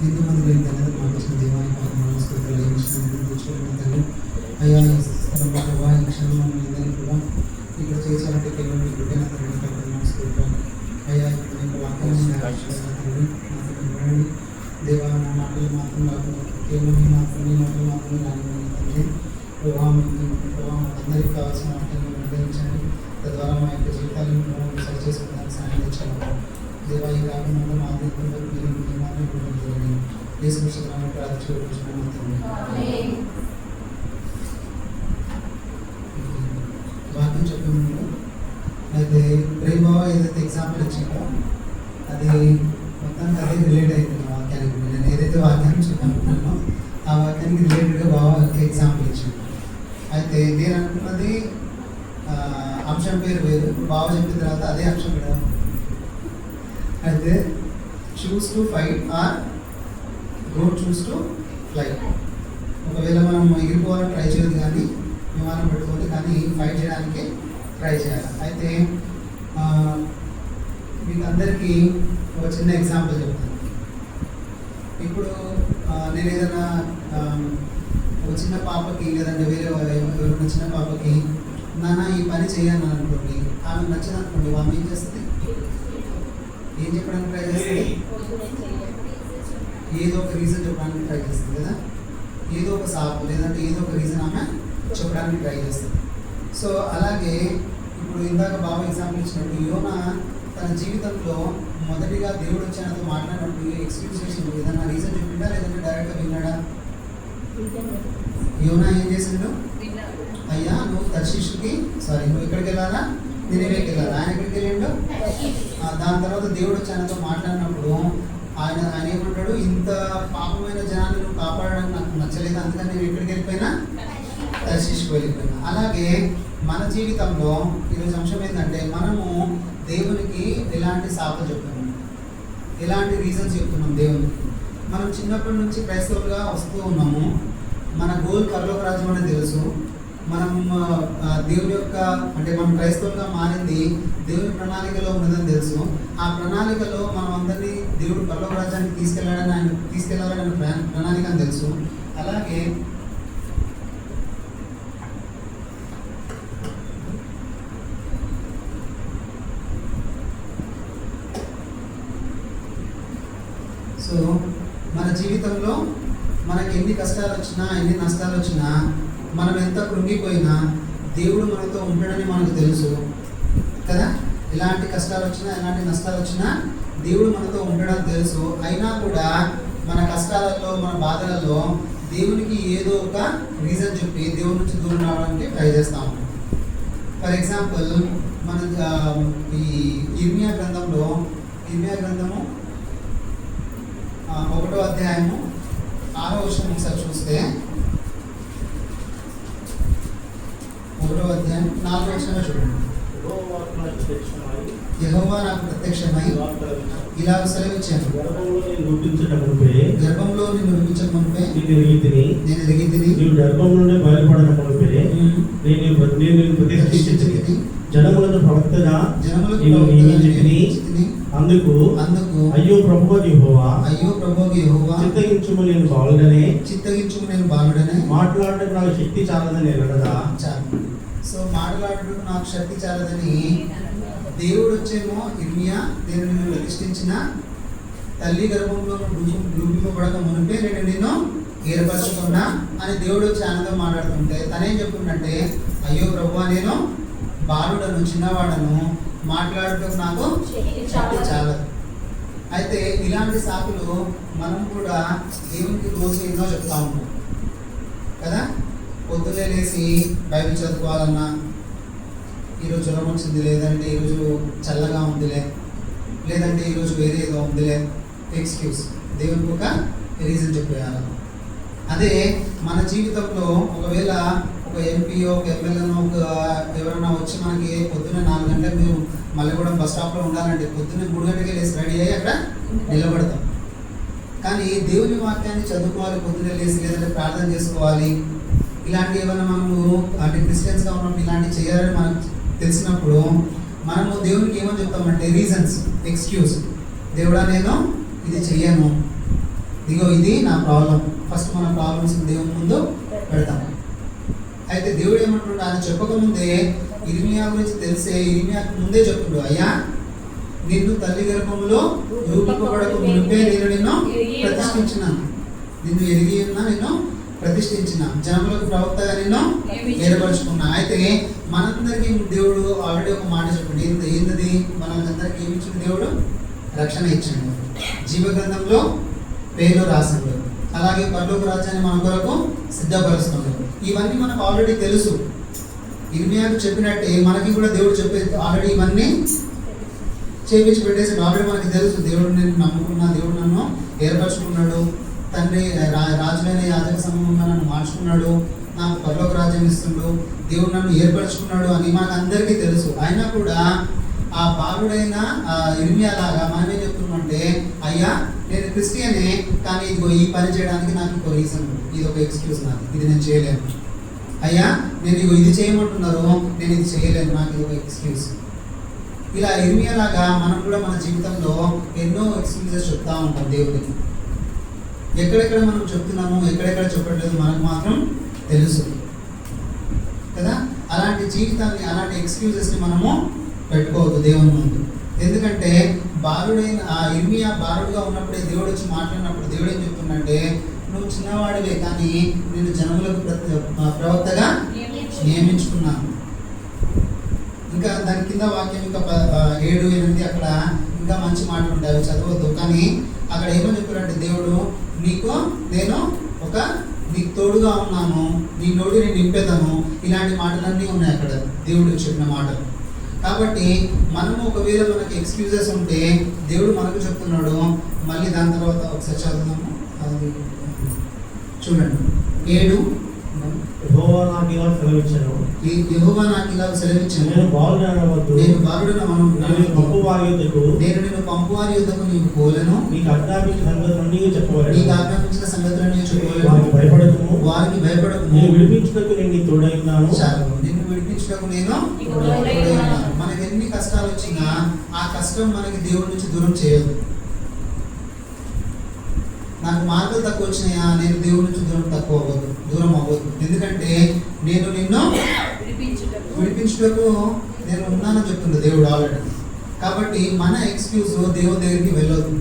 ఎంతమంది ఏంటనేది మాకు వచ్చిన దీవానికి మనస్ఫూర్తిగా కూర్చోవడం తండ్రి. అయ్యా ప్రభావ ఈ క్షణంలో అందరినీ కూడా ఇక్కడ చేసినట్టు కేవలం మీ బిడ్డన తండ్రి మనస్ఫూర్తిగా అయ్యా ఇప్పుడు నేను వాక్యాన్ని తండ్రి దేవా నా మాటలు మాత్రం కాకుండా కేవలం మీ మాటలు మాత్రమే రానివ్వండి తండ్రి. ప్రభావం అందరికీ కావాల్సిన వాటిని నిర్ణయించండి. తద్వారా మా యొక్క జీవితాలను సరి చేసుకోవడానికి సాయం తెచ్చాము. దేవా ఈ కాకుండా మా ఆధ్యాత్మిక మీరు యేసుక్రీస్తునామములో ప్రార్థించుకుంటున్నాము తండ్రి. వాక్యం చెప్పే ముందు అయితే ప్రేమ ఏదైతే ఎగ్జాంపుల్ ఇచ్చిందో అది మొత్తానికి అదే రిలేట్ అవుతుంది వాక్యానికి. నేను ఏదైతే వాక్యాన్ని చెప్పనుకుంటున్నానో ఆ వాక్యానికి రిలేటెడ్గా బాగా ఎగ్జాంపుల్ ఇచ్చింది. అయితే నేను అనుకున్నది అంశం పేరు వేరు, బాగా చెప్పిన తర్వాత అదే అంశం కూడా అయితే choose to fight or road choose to fly. ఒకవేళ మనం ఎగిరిపోవాలని ట్రై చేయదు కానీ విమానం పెట్టుకోవద్దు, కానీ ఫైట్ చేయడానికి ట్రై చేయాలి. అయితే మీకు అందరికీ ఒక చిన్న ఎగ్జాంపుల్ చెప్తాను. ఇప్పుడు నేను ఏదైనా ఒక చిన్న పాపకి లేదంటే వేరే ఎవరైనా చిన్న పాపకి నాన్న ఈ పని చేయాలని అనుకోండి, ఆమె నచ్చదు అనుకోండి, ఆమె ఏం చేస్తుంది? ఏం చెప్పడానికి ట్రై చేస్తుంది? ఏదో ఒక రీజన్ చెప్పడానికి ట్రై చేస్తుంది కదా, ఏదో ఒక సాకు లేదంటే ఏదో ఒక రీజన్ ఆమె చెప్పడానికి ట్రై చేస్తుంది. సో అలాగే ఇప్పుడు ఇందాక బాబు ఎగ్జాంపుల్ ఇచ్చినట్టు యోనా తన జీవితంలో మొదటిగా దేవుడు వచ్చి ఆయనతో మాట్లాడినప్పుడు ఎక్స్క్యూజ్ చేసిండు, ఏదైనా రీజన్ చెప్పిండా లేదంటే డైరెక్ట్గా విన్నాడా? యోనా ఏం చేసిండు? అయ్యా నువ్వు నువ్వు ఎక్కడికి వెళ్ళాలా? నినివేకి వెళ్ళాలా? ఆయన ఎక్కడికి వెళ్ళిండు? దాని తర్వాత దేవుడు వచ్చి ఆయనతో మాట్లాడినప్పుడు ఆయన ఏమంటాడు, ఇంత పాపమైన జనాన్ని నువ్వు కాపాడడానికి నాకు నచ్చలేదు, అందుకని నేను ఎక్కడికి వెళ్ళిపోయినా? తర్షీష్కి వెళ్ళిపోయినా. అలాగే మన జీవితంలో ఈరోజు అంశం ఏంటంటే మనము దేవునికి ఎలాంటి సాకులు చెప్తున్నాం, ఎలాంటి రీజన్స్ చెప్తున్నాం దేవునికి. మనం చిన్నప్పటి నుంచి క్రైస్తవులుగా వస్తూ ఉన్నాము, మన గోల్ పరలోక రాజ్యం అనేది తెలుసు. మనం దేవుని యొక్క అంటే మనం క్రైస్తవులుగా మారింది దేవుని ప్రణాళికలో ఉన్నదని తెలుసు. ఆ ప్రణాళికలో మనం అందరినీ దేవుడు పరలోక రాజ్యానికి తీసుకెళ్లాలని ప్రణాళిక అని తెలుసు. అలాగే సో మన జీవితంలో మనకి ఎన్ని కష్టాలు వచ్చినా ఎన్ని నష్టాలు వచ్చినా మనం ఎంత కృంగిపోయినా దేవుడు మనతో ఉంటాడని మనకు తెలుసు కదా. ఎలాంటి కష్టాలు వచ్చినా ఎలాంటి నష్టాలు వచ్చినా దేవుడు మనతో ఉండడం తెలుసు. అయినా కూడా మన కష్టాలలో మన బాధలలో దేవునికి ఏదో ఒక రీజన్ చెప్పి దేవుడి నుంచి దూరం రావడానికి ట్రై చేస్తాము. ఫర్ ఎగ్జాంపుల్ మన ఈ ఇర్మియా గ్రంథము 1వ అధ్యాయము 6వ వచనం ఒకసారి చూస్తే 1వ అధ్యాయం 4వ వచనం చూడండి. యెహోవా నాకు ప్రత్యక్షమై ఇలా సెలవిచ్చాను, గర్భంలో నిన్ను రూపించక మునుపే నేను ఎరిగితిని, నీవు గర్భంలోనే బయలుపడక మునుపే నేను ప్రతిష్ఠించితిని, జనములను ప్రవక్తగా నియమించితిని. అందుకు అయ్యో ప్రభువు యెహోవా చిత్తగించుము నేను బాలుడనే మాట్లాడటకు నాకు శక్తి చాలదని ఎరగదా. సో మాట్లాడటకు నాకు శక్తి చాలదని దేవుడు వచ్చేమో ఇర్మియా దేవుని ప్రతిష్ఠించిన తల్లి గర్భంలో రూపింపబడక మునిపే నేను నిన్ను ఏర్పరచుకున్నా అని దేవుడు వచ్చి ఆనందం మాట్లాడుతుంటే తనేం చెప్తుందంటే, అయ్యో ప్రభువా నేను బాలుడను, చిన్నవాడను, మాట్లాడటం నాకు శక్తి చాలదు. అయితే ఇలాంటి సాకులు మనం కూడా దేవునికి రోజు ఎన్నో చెప్తా ఉంటాం కదా. పొద్దున్నే లేచి బైబిల్ చదువుకోవాలన్నా, ఈరోజు జ్వరం వచ్చింది, లేదంటే ఈరోజు చల్లగా ఉందిలే, లేదంటే ఈరోజు వేరే ఏదో ఉందిలే, ఎక్స్క్యూజ్ దేవునికి ఒక రీజన్ చెప్పేయాలి. అదే మన జీవితంలో ఒకవేళ ఒక ఎంపీఓ ఒక ఎమ్మెల్యేనో ఎవరైనా వచ్చి మనకి పొద్దున్నే 4 గంటలకు మీరు మల్లెగూడెం బస్ స్టాప్లో ఉండాలంటే పొద్దున్నే 3 గంటలకి లేచి రెడీ అయ్యి అక్కడ నిలబడతాం. కానీ దేవుని వాక్యాన్ని చదువుకోవాలి పొద్దున్నే లేచి, లేదంటే ప్రార్థన చేసుకోవాలి, ఇలాంటి ఏమైనా మనము అంటే క్రిస్టియన్స్గా ఉన్నప్పుడు ఇలాంటివి చేయాలని మనకు తెలిసినప్పుడు మనము దేవునికి ఏమని చెప్తామంటే రీజన్స్, ఎక్స్క్యూజ్. దేవుడా నేను ఇది చెయ్యను, ఇగో ఇది నా ప్రాబ్లం. ఫస్ట్ మన ప్రాబ్లమ్స్ దేవుని ముందు పెడతాం. అయితే దేవుడు ఏమంటున్నాడు, ఆయన చెప్పకముందే ఇర్మియా గురించి తెలిసే ఇర్మియాకు ముందే చెప్తుండు, అయ్యా నిన్ను తల్లి గర్భంలో రూపింపబడక మునిపే నేను నిన్ను ప్రతిష్ఠించినాను, నిన్ను ఎరిగి ఉన్నా నిన్ను ప్రతిష్ఠించిన, జనములకు ప్రవక్తగా నిన్ను ఏర్పరచుకున్నా. అయితే మనందరికీ దేవుడు ఆల్రెడీ ఒక మాట చెప్పండి, ఏంటది? మనందరికీ ఏమి ఇచ్చింది దేవుడు? రక్షణ ఇచ్చిండు, జీవగ్రంథంలో పేర్లు రాసిండు, అలాగే పరలోక రాజ్యాన్ని మన కొరకు సిద్ధపరుస్తున్నాడు. ఇవన్నీ మనకు ఆల్రెడీ తెలుసు. ఇర్మియాకు చెప్పినట్టే మనకి కూడా దేవుడు చెప్పే ఆల్రెడీ ఇవన్నీ చేపించి పెట్టేసి ఆల్రెడీ మనకి తెలుసు. దేవుడు నేను నమ్ముకున్నా, దేవుడు నన్ను ఏర్పరచుకున్నాడు, తండ్రి రాజులైన యాజక సమూహంగా నన్ను మార్చుకున్నాడు, నాకు పరలోక రాజ్యం ఇస్తుండు, దేవుడు నన్ను ఏర్పరచుకున్నాడు అని మనకు అందరికీ తెలుసు. అయినా కూడా ఆ బాలుడైన ఇర్మియా లాగా మనం ఏం చెప్తున్నామంటే, అయ్యా నేను క్రిస్టియనే, కానీ ఇదిగో ఈ పని చేయడానికి నాకు ఇంకో రీజన్, ఇది ఒక ఎక్స్క్యూజ్, నాకు ఇది నేను చేయలేను. అయ్యా నేను ఇగో ఇది చేయమంటున్నారు, నేను ఇది చేయలేను, నాకు ఇది ఒక ఎక్స్క్యూజ్. ఇలా ఇర్మియా లాగా మనం కూడా మన జీవితంలో ఎన్నో ఎక్స్క్యూజెస్ చెప్తా ఉంటాం దేవుడికి. ఎక్కడెక్కడ మనం చెప్తున్నాము, ఎక్కడెక్కడ చెప్పట్లేదు మనకు మాత్రం తెలుసు కదా. అలాంటి జీవితాన్ని, అలాంటి ఎక్స్క్యూజెస్ని మనము పెట్టుకోవద్దు దేవుని ముందు. ఎందుకంటే బాలుడైన ఆ ఇర్మియా బాలుడుగా ఉన్నప్పుడే దేవుడు వచ్చి మాట్లాడినప్పుడు దేవుడు ఏం చెప్తుందంటే, నువ్వు చిన్నవాడివే కానీ నేను జనములకు ప్రవక్తగా నియమించుకున్నాను. ఇంకా దాని కింద వాక్యం ఇంకా 7, 8 అక్కడ ఇంకా మంచి మాటలు ఉంటాయి, అవి చదవద్దు. కానీ అక్కడ ఏమని చెప్పారంటే, దేవుడు నేను నీకు తోడుగా ఉన్నాను, నీ నోటిని నింపేదను, ఇలాంటి మాటలన్నీ ఉన్నాయి అక్కడ దేవుడు చెప్పిన మాటలు. కాబట్టి మనము ఒకవేళ మనకి ఎక్స్క్యూజెస్ ఉంటే దేవుడు మనకు చెప్తున్నాడు. మళ్ళీ దాని తర్వాత ఒకసారి చదువుదాము, అది చూడండి. 7 యెహోవా నాకు ఇలా సెలవిచ్చాను, నేను బాలుడైన నేను పంపు వారి యొద్దకు నీవు పోలేను, నీకు ఆజ్ఞాపించిన సంగతులన్నీ చెప్పవలెను, వారికి భయపడకుము, నేను విడిపించుటకు నేను నీకు తోడై ఉన్నాను. నిన్ను విడిపించుటకు నేను తోడై ఉన్నాను. మనకి ఎన్ని కష్టాలు వచ్చినా ఆ కష్టం మనకి దేవుడి నుంచి దూరం చేయదు. నాకు మార్కులు తక్కువ వచ్చినాయా, నేను దేవుడి నుంచి దూరం అవ్వదు. ఎందుకంటే నేను నిన్ను విడిపించుటకు నేను ఉన్నానని చెప్తుంది దేవుడు ఆల్రెడీ. కాబట్టి మన ఎక్స్క్యూజ్ దేవుడి దగ్గరికి వెళ్ళొద్దు.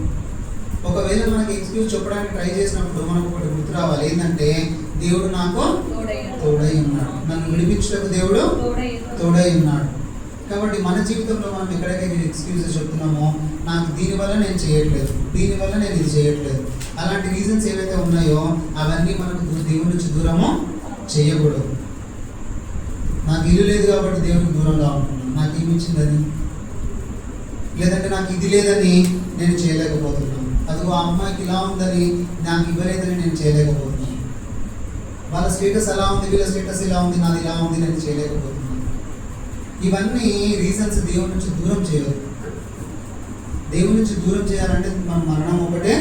ఒకవేళ మనకి ఎక్స్క్యూజ్ చెప్పడానికి ట్రై చేసినప్పుడు మనకు ఒకటి గుర్తు రావాలి, ఏంటంటే దేవుడు నాకు తోడై ఉన్నాడు, నన్ను విడిపించుటకు దేవుడు తోడై ఉన్నాడు. కాబట్టి మన జీవితంలో మనం ఎక్కడైతే ఎక్స్క్యూజెస్ చెప్తున్నామో, నాకు దీనివల్ల నేను చేయట్లేదు, దీనివల్ల నేను ఇది చేయట్లేదు, అలాంటి రీజన్స్ ఏవైతే ఉన్నాయో అవన్నీ మనకు దేవుడి నుంచి దూరము చేయకూడదు. నాకు ఇల్లు లేదు కాబట్టి దేవుడికి దూరంగా ఉంటున్నాను, నాకు ఏమి ఇచ్చిందని, లేదంటే నాకు ఇది లేదని నేను చేయలేకపోతున్నాను, అదిగో ఆ అమ్మాయికి ఇలా ఉందని నాకు ఇవ్వలేదని నేను చేయలేకపోతున్నాను, వాళ్ళ స్టేటస్ అలా ఉంది, వీళ్ళ స్టేటస్ ఇలా ఉంది, నాది ఇలా ఉంది, నేను చేయలేకపోతున్నాను. ఇవన్నీ రీజన్స్ దేవుడి నుంచి దూరం చేయదు. దేవుడి నుంచి దూరం చేయాలంటే మన మరణం ఒకటే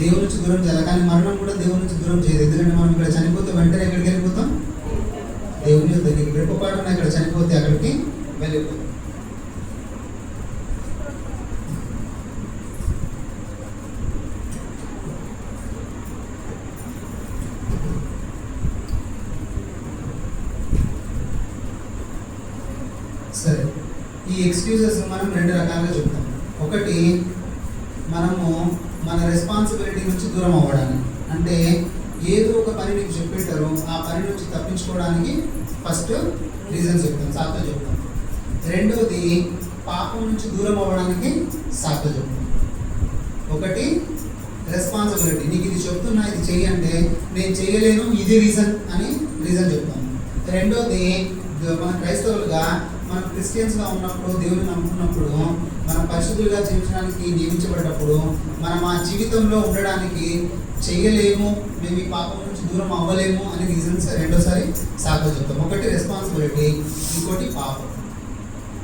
దేవుడి నుంచి దూరం చేయాలి, కానీ మరణం కూడా దేవుడి నుంచి దూరం చేయదు. ఎందుకంటే మనం ఇక్కడ చనిపోతే వెంటనే ఎక్కడికి వెళ్ళిపోతాం, దేవుని దగ్గరికి. రెప్పపాటున ఇక్కడ చనిపోతే అక్కడికి వెళ్ళిపోతాం. సరే, ఈ ఎక్స్క్యూజెస్ మనం 2 రకాలుగా చెప్తాం. ఒకటి, మనము మన రెస్పాన్సిబిలిటీ నుంచి దూరం అవ్వడానికి, అంటే ఏదో ఒక పని నీకు చెప్పేటారు, ఆ పని నుంచి తప్పించుకోవడానికి ఫస్ట్ రీజన్ చెప్తాం, సాకులు చెప్తాం. రెండోది, పాపం నుంచి దూరం అవ్వడానికి సాకులు చెప్తాం. ఒకటి రెస్పాన్సిబిలిటీ, నీకు ఇది చెప్తున్నా, ఇది చెయ్యంటే నేను చేయలేను, ఇది రీజన్ అని రీజన్ చెప్తాం. రెండోది, మన క్రైస్తవులుగా, మన క్రిస్టియన్స్గా ఉన్నప్పుడు, దేవుని నమ్ముకున్నప్పుడు, మనం పరిశుద్ధులుగా జీవించడానికి నియమించబడ్డప్పుడు, మనం ఆ జీవితంలో ఉండడానికి చేయలేము, మేము ఈ పాపం నుంచి దూరం అవ్వలేము అని రీజన్స్ రెండోసారి సాకులు చెప్తాం. ఒకటి రెస్పాన్సిబిలిటీ, ఇంకోటి పాపం.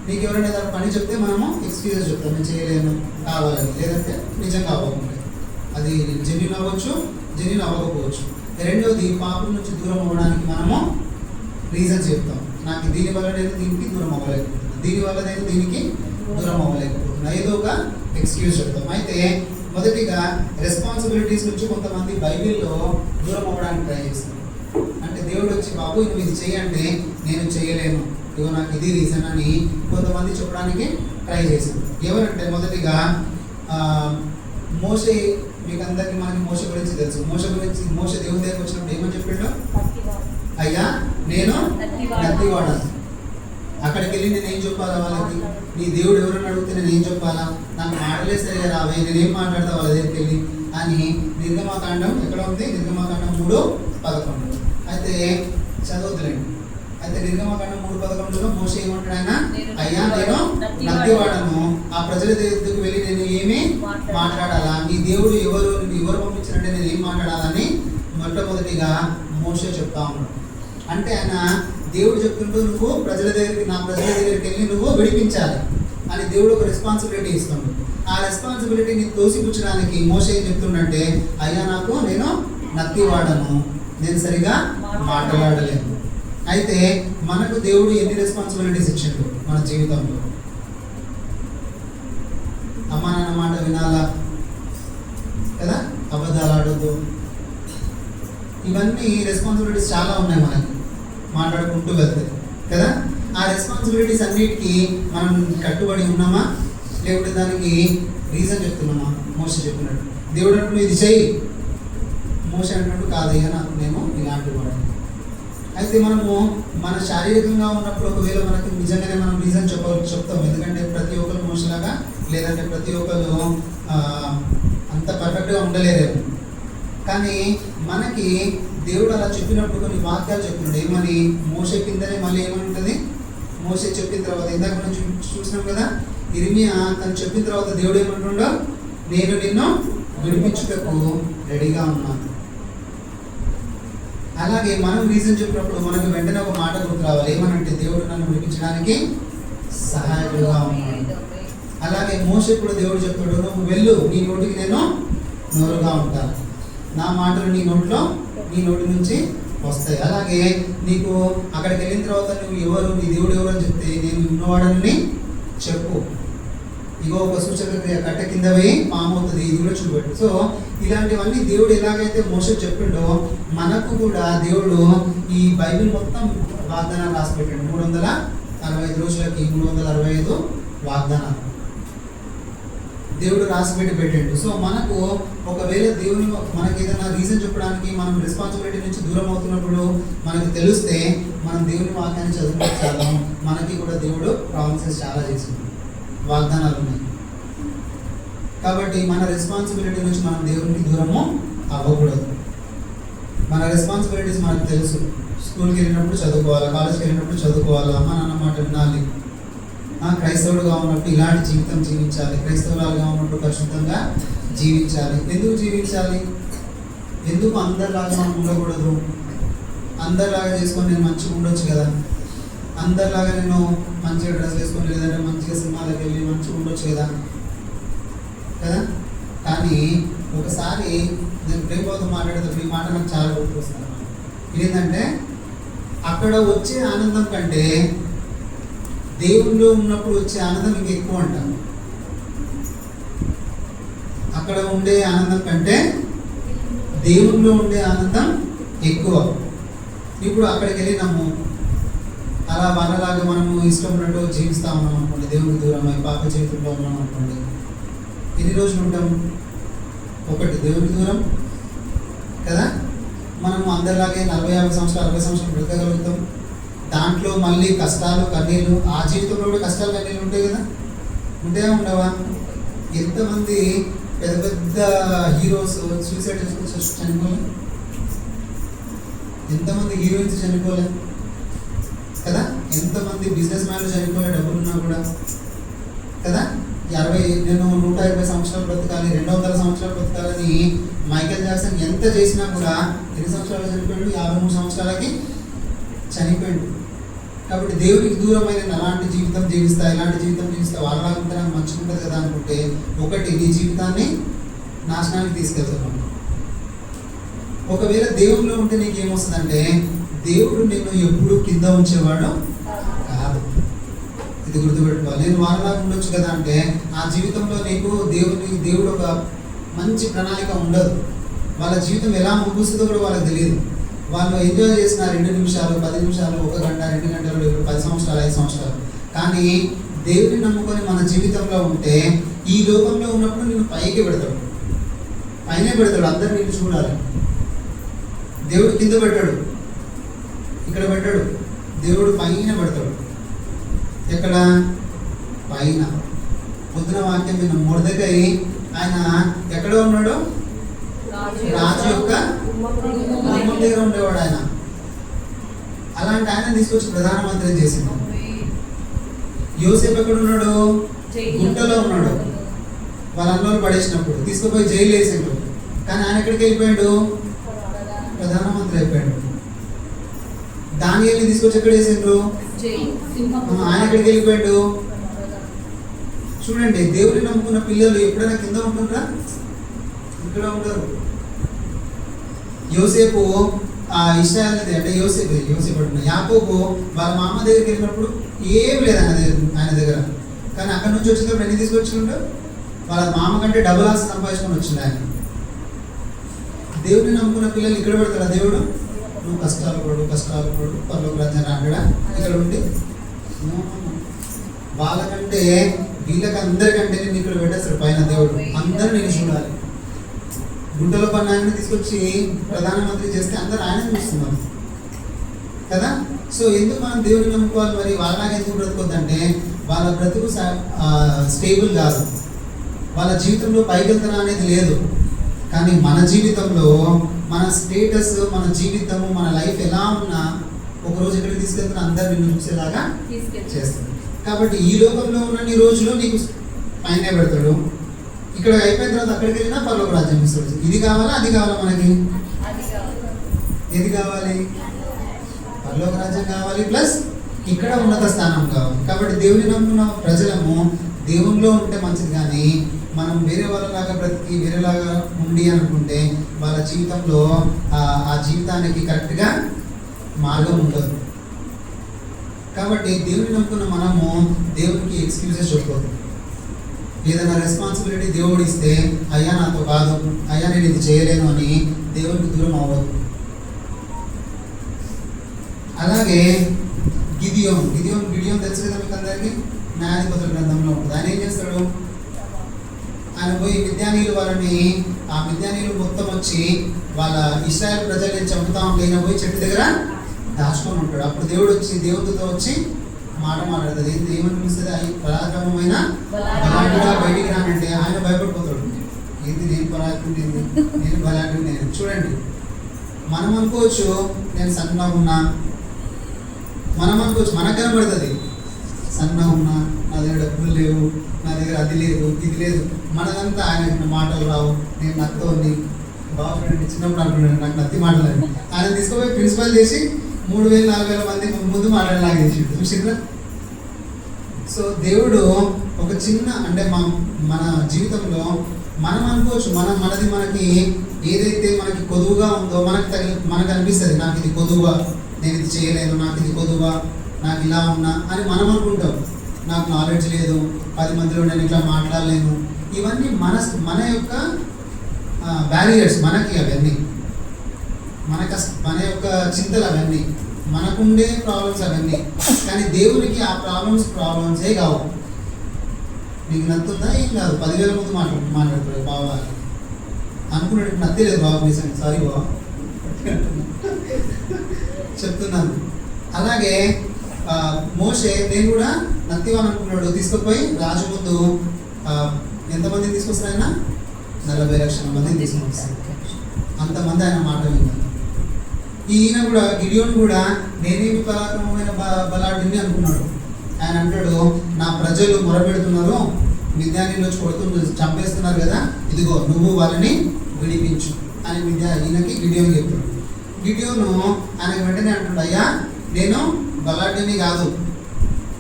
నీకు ఎవరైనా ఏదైనా పని చెప్తే మనము ఎక్స్క్యూజెస్ చెప్తాం, నేను చేయలేను కావాలని, లేదంటే నిజంగా అవ్వకుండా, అది జెన్యూన్ అవ్వచ్చు, జెన్యూన్ అవ్వకపోవచ్చు. రెండోది, పాపం నుంచి దూరం అవ్వడానికి మనము రీజన్స్ చెప్తాం, నాకు దీనివల్ల నేను దీనికి దూరం అవ్వలేకపోతున్నాను, దీనివల్ల నేను దీనికి దూరం అవ్వలేకపోతున్నాను, ఏదో ఒక ఎక్స్క్యూజ్ చెప్తాం. అయితే మొదటిగా రెస్పాన్సిబిలిటీస్ నుంచి కొంతమంది బైబిల్లో దూరం అవ్వడానికి ట్రై చేస్తారు. అంటే దేవుడు వచ్చి బాబు నువ్వు ఇది చేయండి, నేను చేయలేను, ఇగో నాకు ఇది రీజన్ అని కొంతమంది చెప్పడానికి ట్రై చేశారు. ఎవరంటే మొదటిగా మోషే, మీకు అందరికీ మనకి మోషే గురించి తెలుసు. మోషే దేవుని దగ్గరికి వచ్చినప్పుడు ఏమని చెప్పిండు? అయ్యా నేను నత్తివాడను. అక్కడికి వెళ్ళి నేను ఏం చెప్పాలా వాళ్ళకి? నీ దేవుడు ఎవరన్నా అడిగితే నేను ఏం చెప్పాలా? నాకు మాటలే సరిగా రావే, నేనేం మాట్లాడతా వాళ్ళ దగ్గరికి వెళ్ళి అని నిర్గమాకాండం ఎక్కడ ఉంది? నిర్గమాకాండం 3:11. అయితే చదవద్దులేండి. అయితే నిర్గమాకాండం 3:11లో మోషే ఏమంటాడు? ఆయన అయ్యా నేను నత్తివాడను, ఆ ప్రజల దగ్గరికి వెళ్ళి నేను ఏమి మాట్లాడాలా? నీ దేవుడు ఎవరు, నువ్వు ఎవరు పంపించారంటే నేను ఏం మాట్లాడాలని మొట్టమొదటిగా మోషే చెప్తా ఉన్నాడు. అంటే ఆయన దేవుడు చెప్తుంటూ నువ్వు నా ప్రజల దగ్గరికి వెళ్ళి నువ్వు విడిపించాలి అని దేవుడు ఒక రెస్పాన్సిబిలిటీ ఇస్తున్నాడు. ఆ రెస్పాన్సిబిలిటీని తోసిపుచ్చడానికి మోషే ఏం చెప్తుండంటే అయ్యా నేను నత్తివాడను, నేను సరిగా మాట్లాడలేను. అయితే మనకు దేవుడు ఎన్ని రెస్పాన్సిబిలిటీస్ ఇచ్చిండు మన జీవితంలో? అమ్మా నాన్న మాట వినాలా కదా, అబద్ధాలు ఆడొద్దు, ఇవన్నీ రెస్పాన్సిబిలిటీస్ చాలా ఉన్నాయి మనకి, మాట్లాడుకుంటూ వెళ్తాయి కదా. ఆ రెస్పాన్సిబిలిటీస్ అన్నిటికీ మనం కట్టుబడి ఉన్నామా, లేకపోతే దానికి రీజన్ చెప్తున్నామా? మోషే చెప్పినట్టు దేవుడు అంటూ ఇది చెయ్యి, మోషే అంటున్నట్టు కాదయ్యా నేను ఇలాంటి వాడు. అయితే మనము మన శారీరకంగా ఉన్నప్పుడు ఒకవేళ మనకి నిజంగానే మనం రీజన్ చెప్తాం, ఎందుకంటే ప్రతి ఒక్కరు మోషలాగా, లేదంటే ప్రతి ఒక్కరు అంత పర్ఫెక్ట్గా ఉండలేరేమో. కానీ మనకి దేవుడు అలా చెప్పినప్పుడు కొన్ని వాక్యాలు చెప్తున్నాడు. ఏమని? మోషే కిందనే మళ్ళీ ఏమని ఉంటుంది? మోషే చెప్పిన తర్వాత ఇందాక మనం చూసినాం కదా, ఇర్మియా తను చెప్పిన తర్వాత దేవుడు ఏమంటుండో, నేను నిన్ను విడిపించుటకు రెడీగా ఉన్నాను. అలాగే మనం రీజన్ చెప్పినప్పుడు మనకు వెంటనే ఒక మాట గుర్తు రావాలి. ఏమనంటే దేవుడు నన్ను విడిపించడానికి సహాయకుడుగా ఉన్నాడు. అలాగే మోషే కూడా దేవుడు చెప్తాడు, నువ్వు వెళ్ళు, నీ నోటికి నేను నోరుగా ఉంటాను, నా మాటలు నీ నోటి నుంచి వస్తాయి. అలాగే నీకు అక్కడికి వెళ్ళిన తర్వాత నువ్వు ఎవరు, నీ దేవుడు ఎవరు అని చెప్తే నేను ఉన్నవాడని చెప్పు, ఇగో ఒక సూచక క్రియ, కట్ట కింద పోయి పాము అవుతుంది, ఇది కూడా చూపెట్టు. సో ఇలాంటివన్నీ దేవుడు ఎలాగైతే మోషే చెప్పిండో మనకు కూడా దేవుడు ఈ బైబిల్ మొత్తం వాగ్దానాలు రాసి పెట్టాడు. 365 రోజులకి 365 వాగ్దానాలు దేవుడు రాసిపెట్టి పెట్టాడు. సో మనకు ఒకవేళ దేవుని మనకి ఏదైనా రీజన్ చెప్పడానికి మనం రెస్పాన్సిబిలిటీ నుంచి దూరం అవుతున్నప్పుడు మనకు తెలిస్తే మనం దేవుని వాక్యాన్ని చదువుకుంటాం. మనకి కూడా దేవుడు ప్రామిసెస్ చాలా చేసింది, వాగ్దానాలు ఉన్నాయి. కాబట్టి మన రెస్పాన్సిబిలిటీ నుంచి మనం దేవునికి దూరము అవ్వకూడదు. మన రెస్పాన్సిబిలిటీస్ మనకు తెలుసు. స్కూల్కి వెళ్ళినప్పుడు చదువుకోవాలి, కాలేజ్కి వెళ్ళినప్పుడు చదువుకోవాలి, అమ్మ నాన్న మాట వినాలి, క్రైస్తవుడుగా ఉన్నప్పుడు ఇలాంటి జీవితం జీవించాలి, క్రైస్తవులుగా ఉన్నప్పుడు పరిశుద్ధంగా జీవించాలి. ఎందుకు జీవించాలి? ఎందుకు అందరిలాగా మనం ఉండకూడదు? అందరిలాగా చేసుకొని నేను మంచిగా ఉండొచ్చు కదా, అందరిలాగా నేను మంచిగా డ్రెస్ వేసుకొని, లేదంటే మంచిగా సినిమాలకు వెళ్ళి మంచిగా ఉండొచ్చు కదా. కానీ ఒకసారి నేను ప్రేమతో మాట్లాడేటప్పుడు ఈ మాట నాకు చాలా గుర్తుకొస్తాను. ఏంటంటే అక్కడ వచ్చే ఆనందం కంటే దేవుల్లో ఉన్నప్పుడు వచ్చే ఆనందం ఇంకా ఎక్కువ అంటాను. అక్కడ ఉండే ఆనందం కంటే దేవుల్లో ఉండే ఆనందం ఎక్కువ. ఇప్పుడు అక్కడికి వెళ్ళినాము, అలా వాళ్ళలాగా మనము ఇష్టం ఉన్నట్టు జీవిస్తూ ఉన్నాం అనుకోండి, దేవునికి దూరం పాప జీవితంలో ఉన్నాం అనుకోండి, ఎన్ని రోజులు ఉంటాం? ఒకటి దేవునికి దూరం కదా. మనము అందరిలాగే 40-50 సంవత్సరాలు 60 సంవత్సరాలు బ్రతకగలుగుతాం. దాంట్లో మళ్ళీ కష్టాలు కన్నీళ్ళు, ఆ జీవితంలో కూడా కష్టాలు కన్నీళ్ళు ఉంటాయి కదా, ఉంటాయా ఉండవా? ఎంతమంది పెద్ద పెద్ద హీరోస్ సూసైడ్ చేసుకొని చనిపోలే, ఎంతమంది హీరోయిన్స్ చనిపోలే కదా, ఎంతమంది బిజినెస్ మ్యాన్లు చనిపోలే డబ్బులున్నా కూడా కదా. నేను 120 సంవత్సరాలు బ్రతకాలి, 200 సంవత్సరాలు బ్రతకాలని మైకేల్ జాక్సన్ ఎంత చేసినా కూడా ఎన్ని సంవత్సరాలు చనిపోయాడు? 53 సంవత్సరాలకి చనిపోయాడు. కాబట్టి దేవునికి దూరమైన అలాంటి జీవితం జీవిస్తా, ఇలాంటి జీవితం జీవిస్తా, వాళ్ళలాగా ఉంటే నాకు మంచిగా ఉంటుంది కదా అనుకుంటే, ఒకటి నీ జీవితాన్ని నాశనానికి తీసుకెళ్తున్నావు. ఒకవేళ దేవుడిలో ఉంటే నీకు ఏమొస్తుందంటే, దేవుడు నిన్ను ఎప్పుడు కింద ఉంచేవాడు కాదు. ఇది గుర్తుపెట్టుకోవాలి. నేను వాళ్ళలాగా ఉండొచ్చు కదా అంటే, ఆ జీవితంలో నీకు దేవుడు ఒక మంచి ప్రణాళిక ఉండదు. వాళ్ళ జీవితం ఎలా ముగుస్తుందో కూడా వాళ్ళకి తెలియదు. వాళ్ళు ఎంజాయ్ చేసిన 2 నిమిషాలు, 10 నిమిషాలు, 1 గంట, 2 గంటలు, 10 సంవత్సరాలు, 5 సంవత్సరాలు. కానీ దేవుడిని నమ్ముకొని మన జీవితంలో ఉంటే ఈ లోకంలో ఉన్నప్పుడు నేను పైకి పెడతాడు, పైనే పెడతాడు. అందరు నిన్ను చూడాలి. దేవుడు కింద పెట్టాడు, ఇక్కడ పెట్టాడు. దేవుడు పైన పెడతాడు. ఎక్కడ? పైన. పొద్దున వాక్యం విన్న మొర్దెకై ఆయన ఎక్కడ ఉన్నాడు? రాజు యొక్క గుమ్మం దగ్గర ఉండేవాడు ఆయన. అలాంటి ఆయన తీసుకొచ్చి ప్రధానమంత్రిని చేసింది. యోసేపు ఎక్కడ ఉన్నాడు? గుంటలో ఉన్నాడు. వాళ్ళ అన్నోళ్ళు పడేసినప్పుడు తీసుకుపోయి జైలు వేసిండు. కానీ ఆయన ఎక్కడికి వెళ్ళిపోయాడు? ప్రధానమంత్రి అయిపోయాడు. దానియేలుని తీసుకొచ్చి ఎక్కడ వేసిండ్రు? ఆయన ఎక్కడికి వెళ్ళిపోయాడు? చూడండి, దేవుని నమ్ముకున్న పిల్లలు ఎప్పుడైనా కింద ఉంటుండ్రా? ఇక్కడ ఉండరు. యోసేపు ఇశ్రాయేల్ అంటే యోసేపు యాకోబు వాళ్ళ మామ దగ్గరికి వెళ్ళినప్పుడు ఏం లేదు ఆయన దగ్గర. కానీ అక్కడ నుంచి వచ్చినప్పుడు ఎన్ని తీసుకొచ్చిండు? వాళ్ళ మామ కంటే డబుల్ ఆస్తి సంపాదించుకొని వచ్చింది ఆయన. దేవుని నమ్ముకున్న పిల్లలు ఇక్కడ పెడతాడా దేవుడు? నువ్వు కష్టాలు పడు పర్లోక రాజ్యాన్ని అంటాడా? ఇక్కడ ఉండి వాళ్ళకంటే వీళ్ళకి అందరికంటే నేను ఇక్కడ పెట్టేస్తాడు పైన దేవుడు. అందరూ నేను చూడాలి. గుంటలో పని ఆయన తీసుకొచ్చి ప్రధానమంత్రి చేస్తే అందరూ ఆయన చూస్తున్నారు కదా. సో ఎందుకు మనం దేవుడిని నమ్ముకోవాలి? మరి వాళ్ళలాగా ఎందుకు బ్రతుకోద్దంటే వాళ్ళ బ్రతుకు స్టేబుల్ కాదు, వాళ్ళ జీవితంలో పైకెళ్తనం అనేది లేదు. కానీ మన జీవితంలో మన స్టేటస్, మన జీవితము, మన లైఫ్ ఎలా ఉన్నా ఒకరోజు ఎక్కడికి తీసుకెళ్తున్నా అందరు నిన్ను చూసేలాగా చేస్తుంది. కాబట్టి ఈ లోకంలో ఉన్న ఈ రోజులో నీకు పైన పెడతాడు. ఇక్కడ అయిపోయిన తర్వాత అక్కడికి వెళ్ళినా పరలోక రాజ్యం ఇస్తాడు. ఇది కావాలా అది కావాలా? మనకి ఏది కావాలి? పరలోక రాజ్యం కావాలి, ప్లస్ ఇక్కడ ఉన్నత స్థానం కావాలి. కాబట్టి దేవుని నమ్ముకున్న ప్రజలము దేవునిలో ఉంటే మంచిది. కానీ మనం వేరే వాళ్ళలాగా బ్రతికి వేరేలాగా ఉండి అనుకుంటే వాళ్ళ జీవితంలో ఆ జీవితానికి కరెక్ట్గా మార్గం ఉండదు. కాబట్టి దేవుని నమ్ముకున్న మనము దేవునికి ఎక్స్క్యూజెస్ చెప్పకూడదు. ఏదైనా రెస్పాన్సిబిలిటీ దేవుడు ఇస్తే అయ్యా నాతో కాదు, అయ్యా నేను ఇది చేయలేను అని దేవునికి దూరం అవ్వదు. అలాగే గిడియోన్ తెలుసు కదా మీకు అందరికీ, న్యాయాధిపతుల గ్రంథంలో ఉంటుంది. ఆయన ఏం చేస్తాడు? ఆయన పోయి ఆ మిద్యానీయులు మొత్తం వచ్చి వాళ్ళ ఇశ్రాయేల్ ప్రజల్ని చంపుతా ఉంటే ఆయన పోయి చెట్టు దగ్గర దాచుకొని ఉంటాడు. అప్పుడు దేవుడితో వచ్చి మాట్లాడుతుంది. ఏమని పిలుస్తుంది? పరాక్రమమైన బలాఢ్యుడా బయటికి రానంటే ఆయన భయపడిపోతాడు. ఏంటి నేను పరాక్రమం, నేను బలాఢ్యుడు నేను. చూడండి, మనం అనుకోవచ్చు నేను సన్నగా ఉన్నా, మనం అనుకోవచ్చు మనకు కనబడుతుంది సన్నగా ఉన్నా, నా దగ్గర డబ్బులు లేవు, నా దగ్గర అది లేదు ఇది లేదు. మనదంతా ఆయన మాటలు రావు, నేను నత్తోని బాగా ఫ్రెండ్ చిన్నప్పుడు అనుకున్నాను నాకు నత్తి మాటలు. ఆయన తీసుకుపోయి ప్రిన్సిపల్ చేసి 3,000-4,000 మంది ముందు మాట్లాడలాగేసి చూసిండ్రా. సో దేవుడు ఒక చిన్న అంటే మన జీవితంలో మనం అనుకోవచ్చు మనకి ఏదైతే మనకి కొదువుగా ఉందో మనకు అనిపిస్తుంది. నాకు ఇది కొదువా, నేను ఇది చేయలేను, నాకు ఇది కొదువా, నాకు ఇలా ఉన్నా అని మనం అనుకుంటాం. నాకు నాలెడ్జ్ లేదు, 10 మందిలో నేను ఇట్లా మాట్లాడలేను. ఇవన్నీ మన యొక్క బ్యారియర్స్, మనకి అవన్నీ మన యొక్క చింతలు, అవన్నీ మనకుండే ప్రాబ్లమ్స్ అవన్నీ. కానీ దేవునికి ఆ ప్రాబ్లమ్సే కావు. నీకు నత్తుందా? ఏం కాదు, 10,000 మంది మాట్లాడుతాడు బాబా అనుకున్నాడు. నత్తలేదు బాబు, నిజంగా సారీ బాబా చెప్తున్నాను. అలాగే మోషే నేను కూడా నత్తివాన్ అనుకున్నాడు. తీసుకుపోయి రాజు ముందు ఎంతమందిని తీసుకొస్తారు? ఆయన 40 లక్షల మందిని తీసుకొస్తారు. అంతమంది ఆయన మాట విన్నారు. ఈయన కూడా గిడియోన్ కూడా నేనేమి పరాక్రమమైన బలాఢ్యుని అనుకున్నాడు. ఆయన అంటాడు, నా ప్రజలు మొరపెడుతున్నారు, మిద్యానీయులు వచ్చి చంపేస్తున్నారు కదా, ఇదిగో నువ్వు వాళ్ళని విడిపించు అని ఈయనకి గిడియోన్ చెప్తాడు. గిడియోను ఆయన వెంటనే అంటాడు, అయ్యా నేను బలాఢ్యుని కాదు.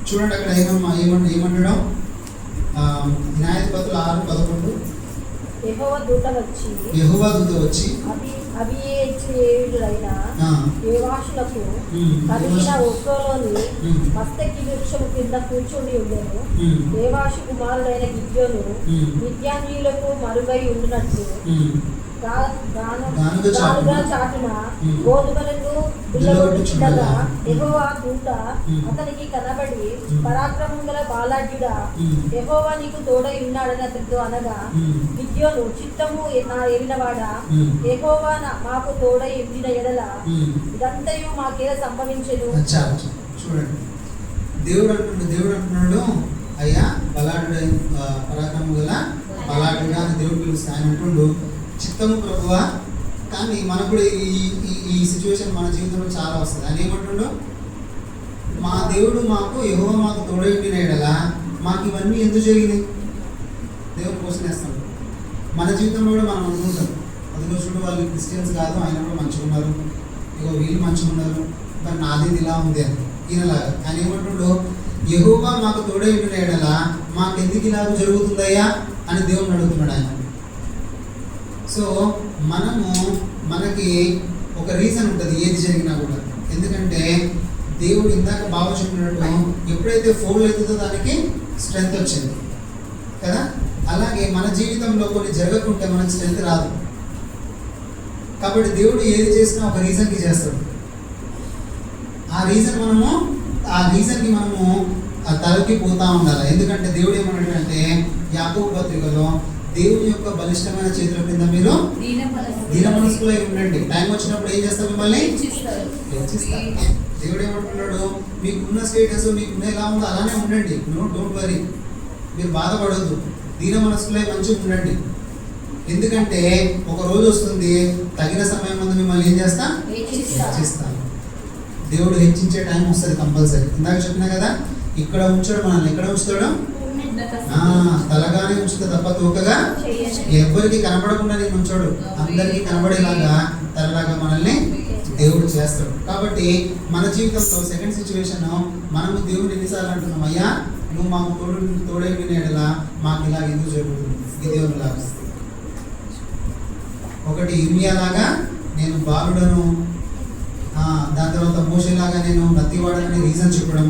చూడండి అక్కడ ఏమంటాడు? న్యాయాధిపతులు 6:11 యెహోవా దూత వచ్చి అబీయెజ్రీయుడైన యోవాషునకు కలిగిన ఒక్రోలోని మస్తకి వృక్షము కింద కూర్చుండి ఉండెను. యోవాషు కుమారుడైన గిద్యోను మిద్యానీయులకు మరుగై ఉండినట్లు గానుగా చాటున గోధుమలను బిల్లగొట్టుచుండగా యెహోవా దూత అతనికి కనబడి, పరాక్రమం గల బాలాఢ్యుడా, యెహోవా నీకు తోడై ఉన్నాడని అతనితో అనగా, గిద్యోను చిత్తము నా ఎరినవాడా, యెహోవా మాకు తోడై ఉండిన ఎడల ఇదంతయు మాకేలా సంభవించెను. చూడండి, దేవుడు అంటున్నాడు, అయ్యా బలాఢ్యుడై పరాక్రమం గల బలాఢ్యుడా అని దేవుడు పిలుస్తా. ఆయన అంటుండు, చిత్తము ప్రభువా. కానీ మనకు కూడా ఈ సిచ్యువేషన్ మన జీవితంలో చాలా వస్తుంది. ఆయన ఏమంటుండో, మా దేవుడు మాకు యెహోవా మాకు తోడై ఉండిన ఎడల మాకు ఇవన్నీ ఎందుకు జరిగినాయి? దేవుడు క్వశ్చన్ వేస్తాడు. మన జీవితంలో కూడా మనం అనుకుంటాం, అందులో చూడు వాళ్ళు క్రిస్టియన్స్ కాదు, ఆయన కూడా మంచిగా ఉన్నారు, ఇగో వీళ్ళు మంచిగా ఉన్నారు, కానీ నాది ఇలా ఉంది అని. ఈయనలాగా ఆయన ఏమంటుండో, యెహోవా మాకు తోడై ఉండిన ఎడల మాకు ఎందుకు ఇలాగ జరుగుతుందయ్యా అని దేవుడిని అడుగుతున్నాడు ఆయన. సో మనకి ఒక రీజన్ ఉంటుంది ఏది జరిగినా కూడా. ఎందుకంటే దేవుడు ఇందాక బాగా చెప్పినట్టు ఎప్పుడైతే ఫోల్డ్ అవుతుందో దానికి స్ట్రెంగ్త్ వచ్చింది కదా. అలాగే మన జీవితంలో కొన్ని జరగకుంటే మనకి స్ట్రెంగ్త్ రాదు. కాబట్టి దేవుడు ఏది చేసినా ఒక రీజన్కి చేస్తాడు. ఆ రీజన్కి మనము తలకి పోతా ఉండాలి. ఎందుకంటే దేవుడు ఏమన్నాడంటే యాకోబు పత్రికలో, దేవుని యొక్క బలిష్టమైన చేతుల కింద మీరు దీన మనస్కులై ఉండండి, టైం వచ్చినప్పుడు ఏం చేస్తారు? మిమ్మల్ని హెచ్చిస్తారు. దేవుడు ఏమంటున్నాడు, మీకున్న స్టేటస్ మీకున్న ఎలా ఉందో అలానే ఉండండి, డోంట్ వరీ, మీరు బాధపడొద్దు, దీన మనస్కులై మంచిగా ఉండండి. ఎందుకంటే ఒక రోజు వస్తుంది, తగిన సమయం ముందు మిమ్మల్ని ఏం చేస్తా? హెచ్చిస్తాను. దేవుడు హెచ్చించే టైం వస్తుంది కంపల్సరీ. ఇందాక చెప్పినా కదా, ఇక్కడ ఉంచాడు మనల్ని. ఎక్కడ ఉంచుతాడు? తలగానే ఉంచుతా తప్ప తోకగా ఎవరికి కనపడకుండా నేను ఉంచాడు. అందరికీ కనబడేలాగా తలలాగా మనల్ని దేవుడు చేస్తాడు. కాబట్టి మన జీవితంలో సెకండ్ సిచ్యువేషన్, మనము దేవుడు ఎన్నిసార్లు అంటున్నాం, అయ్యా నువ్వు మాకు తోడై వినేలా మాకు ఇలాగ ఎందుకు జరుగుతుంది? గిద్యోను లాగా. ఒకటి ఇర్మియాలాగా నేను బాలుడను, దాని తర్వాత మోషేలాగా నేను నత్తివాడని రీజన్ చెప్పడం.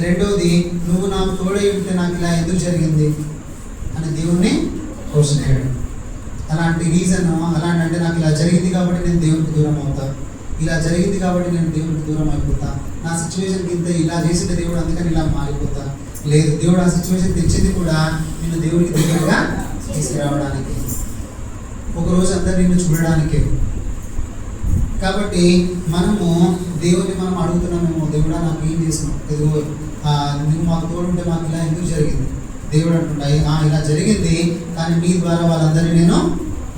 రెండోది, నువ్వు నాకు తోడై ఉంటే నాకు ఇలా ఎందుకు జరిగింది అని దేవుణ్ణి క్వశ్చన్ చేయడం. అలాంటి రీజన్, అలాంటి అంటే నాకు ఇలా జరిగింది కాబట్టి నేను దేవునికి దూరం అవుతా, ఇలా జరిగింది కాబట్టి నేను దేవునికి దూరం అయిపోతా, నా సిచ్యువేషన్కి ఇంత ఇలా చేసిన దేవుడు అందుకని ఇలా మారిపోతా. లేదు, దేవుడు ఆ సిచ్యువేషన్ తెచ్చింది కూడా నిన్ను దేవుడికి దగ్గరగా తీసుకురావడానికి, ఒకరోజు అందరు నిన్ను చూడడానికే. కాబట్టి మనము దేవుని మనం అడుగుతున్నామేమో, దేవుడా నాకు ఏం చేసినావు, ఎదుగో నువ్వు మాకు తోడుంటే మాకు ఇలా ఎందుకు జరిగింది? దేవుడు అంటున్నాయి, ఇలా జరిగింది కానీ నీ ద్వారా వాళ్ళందరినీ నేను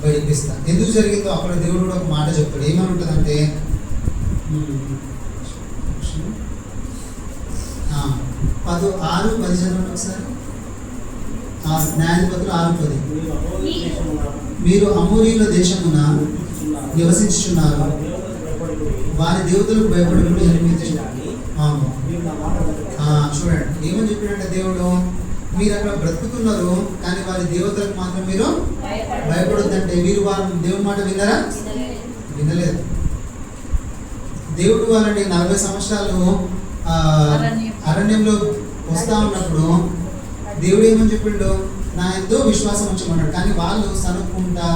బయటిపిస్తాను. ఎందుకు జరిగిందో అక్కడ దేవుడు కూడా ఒక మాట చెప్తాడు. ఏమని ఉంటుందంటే 6:10 చదవండి ఒకసారి. న్యాయాధిపతులు 6:10, మీరు అమోరీయుల దేశమున నివసించుచున్నారు, వారి దేవతలకు భయపడి చూడండి ఏమని చెప్పినట్టే దేవుడు, మీరు అక్కడ బ్రతుకుతున్నారు కానీ వారి దేవతలకు మాత్రం మీరు భయపడొద్దంటే వీరు వారు దేవుని మాట విన్నారా? వినలేదు. దేవుడు వాళ్ళని 40 సంవత్సరాలు అరణ్యంలో వస్తా ఉన్నప్పుడు దేవుడు ఏమని చెప్పిండు, నా ఎంతో విశ్వాసం ఉంచమన్నాడు. కానీ వాళ్ళు సనుక్కుంటా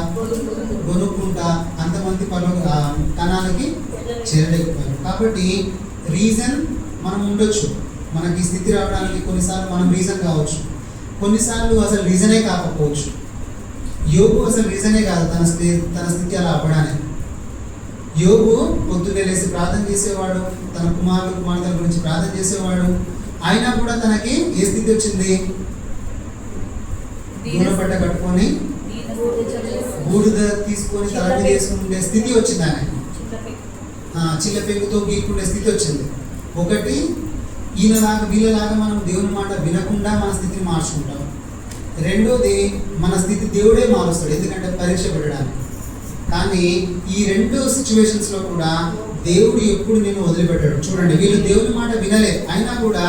గొనుక్కుంటా అంతమంది కణాలకి చేరలేకపోయారు. కాబట్టి రీజన్ మనం ఉండొచ్చు, మనకి స్థితి రావడానికి కొన్నిసార్లు మనం రీజన్ కావచ్చు, కొన్నిసార్లు అసలు రీజనే కాకపోవచ్చు. యోగు అసలు రీజనే కాదు తన స్థితి అలా అవ్వడానికి. యోగు పొద్దున్నే లేసి ప్రార్థన చేసేవాడు, తన కుమార్తెల గురించి ప్రార్థన చేసేవాడు. అయినా కూడా తనకి ఏ స్థితి వచ్చింది? దూరపట్ట కట్టుకొని బూడిద తీసుకొని తల మీద వేసుకునే స్థితి వచ్చింది. ఆయన చిల్ల పెంగుతో గీక్కుండే స్థితి వచ్చింది. ఒకటి, ఈయనలాగా వీళ్ళలాగా మనం దేవుని మాట వినకుండా మన స్థితిని మార్చుకుంటాం. రెండోది, మన స్థితి దేవుడే మారుస్తాడు, ఎందుకంటే పరీక్ష పెట్టడానికి. కానీ ఈ రెండు సిచ్యువేషన్స్లో కూడా దేవుడు ఎప్పుడు నేను వదిలిపెట్టాడు. చూడండి, వీళ్ళు దేవుని మాట వినలే, అయినా కూడా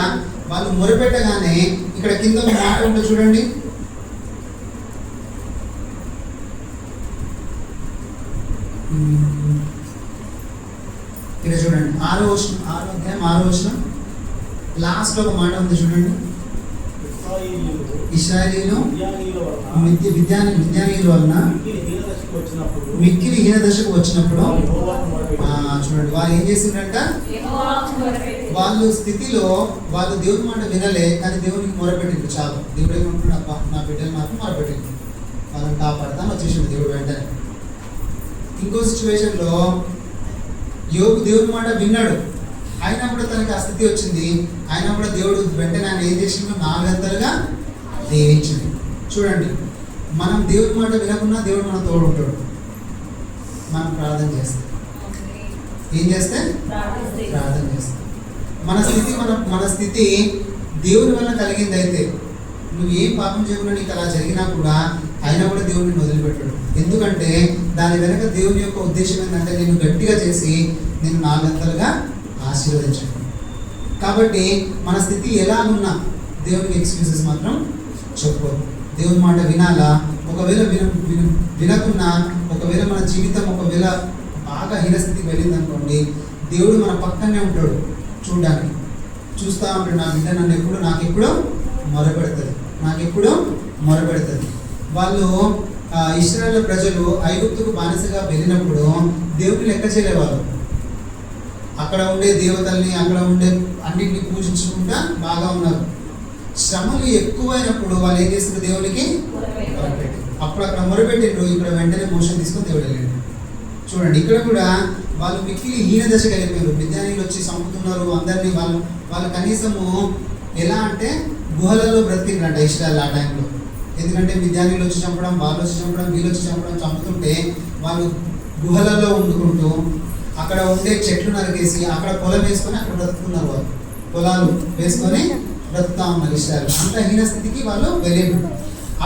వాళ్ళు మొరపెట్టగానే ఇక్కడ కింద మాట ఉంటే చూడండి, ఇక్కడ చూడండి 6వ అధ్యాయం 6వ వచనం లాస్ట్ ఒక మాట ఉంది చూడండి. ఇశ్రాయేలీయులు మిద్యానీయుల వలన మిక్కిలి హీన దశకు వచ్చినప్పుడు చూడండి వాళ్ళు ఏం చేసిండ్రంట, వాళ్ళు స్థితిలో వాళ్ళు దేవుని మాట వినలే, కానీ దేవునికి మొరపెట్టిండు. చాలు, దేవుడు ఏమంటున్నాడు, అబ్బా నా బిడ్డలు మాత్రం మొరపెట్టిండు, వాళ్ళని కాపాడతాను వచ్చేసిండు దేవుడు వెంటనే. ఇంకో సిచ్యువేషన్లో యోబు దేవుని మాట విన్నాడు, అయినప్పుడు తనకి ఆ స్థితి వచ్చింది. అయినప్పుడు దేవుడు వెంటనే ఆయన ఏం చేసిండు, 4 అంతలుగా దీవించింది. చూడండి, మనం దేవుని మాట వినకున్నా దేవుడు మన తోడు ఉంటాడు. మనం ప్రార్థన చేస్తాం, ఏం చేస్తే ప్రార్థన చేస్తాం. మన స్థితి దేవుని వల్ల కలిగింది. అయితే నువ్వు ఏం పాపం చేయకుండా నీకు అలా జరిగినా కూడా అయినా కూడా దేవుడిని వదిలిపెట్టాడు. ఎందుకంటే దాని వెనక దేవుని యొక్క ఉద్దేశం ఏంటంటే నేను గట్టిగా చేసి నేను 4 అంతలుగా ఆశీర్వదించాడు. కాబట్టి మన స్థితి ఎలా ఉన్నా దేవునికి ఎక్స్క్యూజెస్ మాత్రం చెప్పదు. దేవుని మాట వినాలా. ఒకవేళ వినకున్నా, ఒకవేళ మన జీవితం ఒకవేళ బాగా హీనస్థితికి వెళ్ళింది అనుకోండి, దేవుడు మన పక్కనే ఉంటాడు చూడడానికి. చూస్తూ ఉంటాడు, నా బిడ్డ నాకెప్పుడు మొరపెడుతుంది. వాళ్ళు ఇశ్రాయేలు ప్రజలు ఐగుప్తుకు బానిసగా వెళ్ళినప్పుడు దేవుని లెక్క చేయలేవాళ్ళు. అక్కడ ఉండే దేవతల్ని, అక్కడ ఉండే అన్నింటినీ పూజించుకుంటా బాగా ఉన్నారు. శ్రమలు ఎక్కువైనప్పుడు వాళ్ళు ఏం చేస్తారు, దేవునికి మొరపెట్టి, అప్పుడు అక్కడ మొరపెట్టిండ్రు. ఇక్కడ వెంటనే మోషన్ తీసుకొని దేవుడు వెళ్ళాడు. చూడండి, ఇక్కడ కూడా వాళ్ళు మిక్కిలి హీన దశకి వెళ్ళిపోయారు. మిద్యానీయులు వచ్చి చంపుతున్నారు అందరినీ. వాళ్ళు కనీసము ఎలా అంటే గుహలలో బ్రతికిండ్రంట ఇశ్రాయేలు ఆ టైంలో. ఎందుకంటే మిద్యానీయులు వచ్చి చంపడం, వాళ్ళు వచ్చి చంపడం, వీళ్ళు వచ్చి చంపడం, చంపుతుంటే వాళ్ళు గుహలలో వండుకుంటూ అక్కడ ఉండే చెట్లు నరికేసి అక్కడ పొలం వేసుకొని అక్కడ బ్రతుకున్నారు. వాళ్ళు పొలాలు వేసుకొని బ్రతుకుతా ఉన్నారు ఇశ్రాయేలు. అంత హీన స్థితికి వాళ్ళు వెళ్ళారు.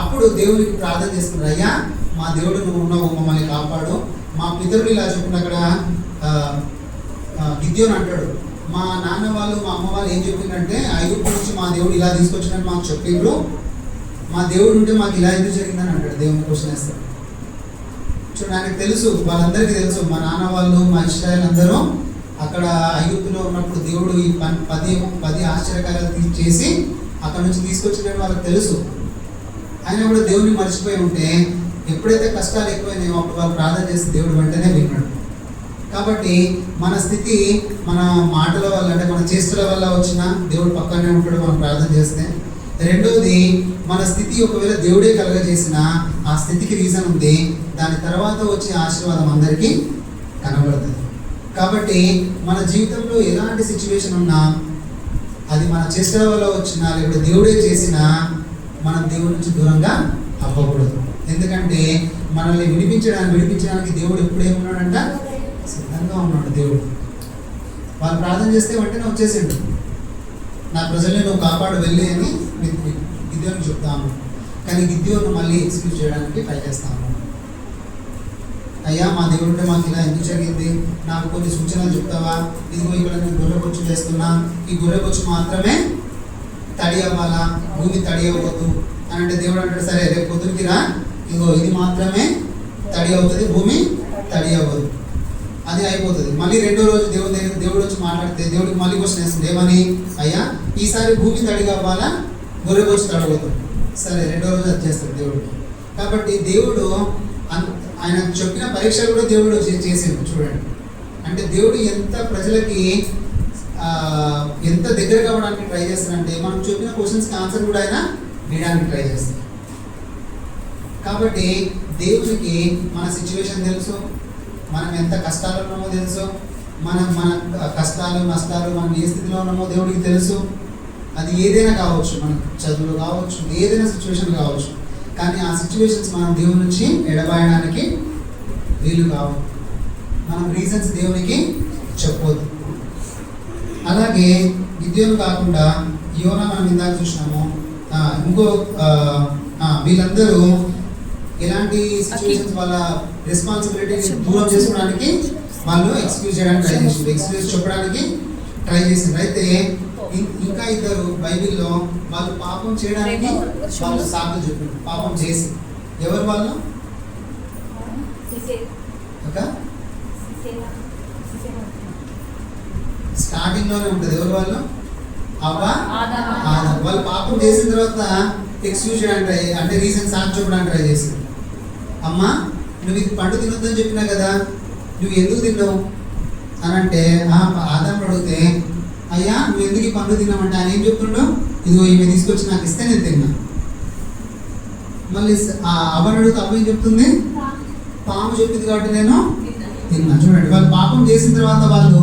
అప్పుడు దేవునికి ప్రార్థన చేసుకున్నారు, అయ్యా మా దేవుడు నువ్వు ఉన్నావు, మమ్మల్ని కాపాడు. మా పితరులు ఇలా చెప్పిన అక్కడ గిద్యోను అంటాడు, మా నాన్న వాళ్ళు మా అమ్మ వాళ్ళు ఏం చెప్పిందంటే ఐగుప్తు నుంచి మా దేవుడు ఇలా తీసుకొచ్చినట్టు మాకు చెప్పిండ్రు, మా దేవుడు ఉంటే మాకు ఇలా ఎందుకు జరిగిందని అంటాడు. దేవుని క్వశ్చన్ వేస్తాడు. చూడండి, ఆయనకు తెలుసు, వాళ్ళందరికీ తెలుసు, మా నాన్న వాళ్ళు మా ఇశ్రాయేలు అందరూ అక్కడ ఐగుప్తులో ఉన్నప్పుడు దేవుడు ఈ 10 ఆశ్చర్యకార్యాలు చేసి అక్కడ నుంచి తీసుకొచ్చినట్టు వాళ్ళకి తెలుసు. ఆయన కూడా దేవుడిని మర్చిపోయి ఉంటే ఎప్పుడైతే కష్టాలు ఎక్కువైనాయో అప్పుడు వాళ్ళు ప్రార్థన చేసి దేవుడు వెంటనే విన్నాడు. కాబట్టి మన స్థితి మన మాటల వల్ల, అంటే మన చేస్తుల వల్ల వచ్చిన దేవుడు పక్కనే ఉంటాడు మనం ప్రార్థన చేస్తే. రెండవది, మన స్థితి ఒకవేళ దేవుడే కలగజేసిన ఆ స్థితికి రీజన్ ఉంది, దాని తర్వాత వచ్చే ఆశీర్వాదం అందరికీ కనబడుతుంది. కాబట్టి మన జీవితంలో ఎలాంటి సిచ్యువేషన్ ఉన్నా అది మన చేష్టల వల్ల వచ్చినా లేకపోతే దేవుడే చేసినా మనం దేవుడి నుంచి దూరంగా అవ్వకూడదు. ఎందుకంటే మనల్ని విడిపించడానికి దేవుడు ఎప్పుడేమున్నాడంట, సిద్ధంగా ఉన్నాడు దేవుడు. వాళ్ళు ప్రార్థన చేస్తే వెంటనే వచ్చేసిండు, నా ప్రజల్ని నువ్వు కాపాడు వెళ్ళి అని గిద్యోను చెప్తాను. కానీ గిద్యోను మళ్ళీ ఎక్స్క్యూజ్ చేయడానికి ట్రై చేస్తాను. అయ్యా మా దేవుడు మాకు ఇలా ఎందుకు జరిగింది, నాకు కొన్ని సూచనలు చెప్తావా, ఇదిగో ఇక్కడ నేను గొర్రెబొచ్చు వేస్తున్నా, ఈ గొర్రెబొచ్చు మాత్రమే తడి అవ్వాలా, భూమి తడి అవ్వద్దు అని అంటే దేవుడు అంటాడు, సరే రేపు పొద్దుకి రా, ఇదిగో ఇది మాత్రమే తడి అవుతుంది, భూమి తడి అవ్వదు, అది అయిపోతుంది. మళ్ళీ రెండో రోజు దేవుడు వచ్చి మాట్లాడితే దేవుడికి మళ్ళీ క్వశ్చన్ వేస్తుంది, ఏమని, అయ్యా ఈసారి భూమి తడిగా అవ్వాలా, గొర్రెబొచ్చు తడవద్దు. సరే రెండో రోజు అది చేస్తాడు దేవుడు. కాబట్టి దేవుడు ఆయన చెప్పిన పరీక్ష కూడా దేవుడు చేసిండు. చూడండి, అంటే దేవుడు ఎంత ప్రజలకి ఎంత దగ్గర కావడానికి ట్రై చేస్తాడంటే మనం చెప్పిన క్వశ్చన్స్కి ఆన్సర్ కూడా ఆయన వేయడానికి ట్రై చేస్తాడు. కాబట్టి దేవుడికి మన సిచ్యువేషన్ తెలుసు, మనం ఎంత కష్టాలు ఉన్నామో తెలుసు, మన కష్టాలు నష్టాలు మనం ఏ స్థితిలో ఉన్నామో దేవుడికి తెలుసు. అది ఏదైనా కావచ్చు, మన చదువులు కావచ్చు, ఏదైనా సిచ్యువేషన్ కావచ్చు. కానీ ఆ సిచ్యువేషన్స్ మనం దేవుడి నుంచి ఎడబాయడానికి వీలు కావు. మనం రీజన్స్ దేవునికి చెప్పొద్దు. అలాగే గిద్యోను కాకుండా యోనా మనం ఇందాక చూసినాము. ఇంకో వీళ్ళందరూ ఎలాంటి సిచ్యువేషన్స్ వాళ్ళ రెస్పాన్సిబిలిటీని దూరం చేసుకోవడానికి వాళ్ళు ఎక్స్క్యూజ్ చేయడానికి ట్రై చేసిండ్రు, ఎక్స్క్యూజ్ చెప్పడానికి ట్రై చేసిండ్రు. అయితే ఇంకా ఇద్దరు బైబిల్లో వాళ్ళు పాపం చేయడానికి వాళ్ళు సాకులు చెప్పారు, పాపం చేసి. ఎవరు వాళ్ళు? స్టార్టింగ్ లోనే ఉంటుంది. ఎవరు వాళ్ళు? అవ్వ, ఆదాము. ఆదాము. వాళ్ళు పాపం చేసిన తర్వాత ఎక్స్క్యూజ్ చేయడానికి ట్రై, అంటే రీజన్ సాక్షి చెప్పడానికి ట్రై చేసింది. అమ్మా, నువ్వు ఇది పండు తినొద్దని చెప్పినా కదా, నువ్వు ఎందుకు తిన్నావు అని అంటే ఆదాము అడిగితే, అయ్యా నువ్వు ఎందుకు ఈ పండు తిన్నామంటే ఆయన ఏం చెప్తుండో, ఇదిగో ఈమె తీసుకొచ్చి నాకు ఇస్తే నేను తిన్నా. మళ్ళీ అవ్వని అడిగితే అవ్వ ఏం చెప్తుంది, పాము చెప్పింది కాబట్టి నేను తిన్నా. చూడండి, వాళ్ళు పాపం చేసిన తర్వాత వాళ్ళు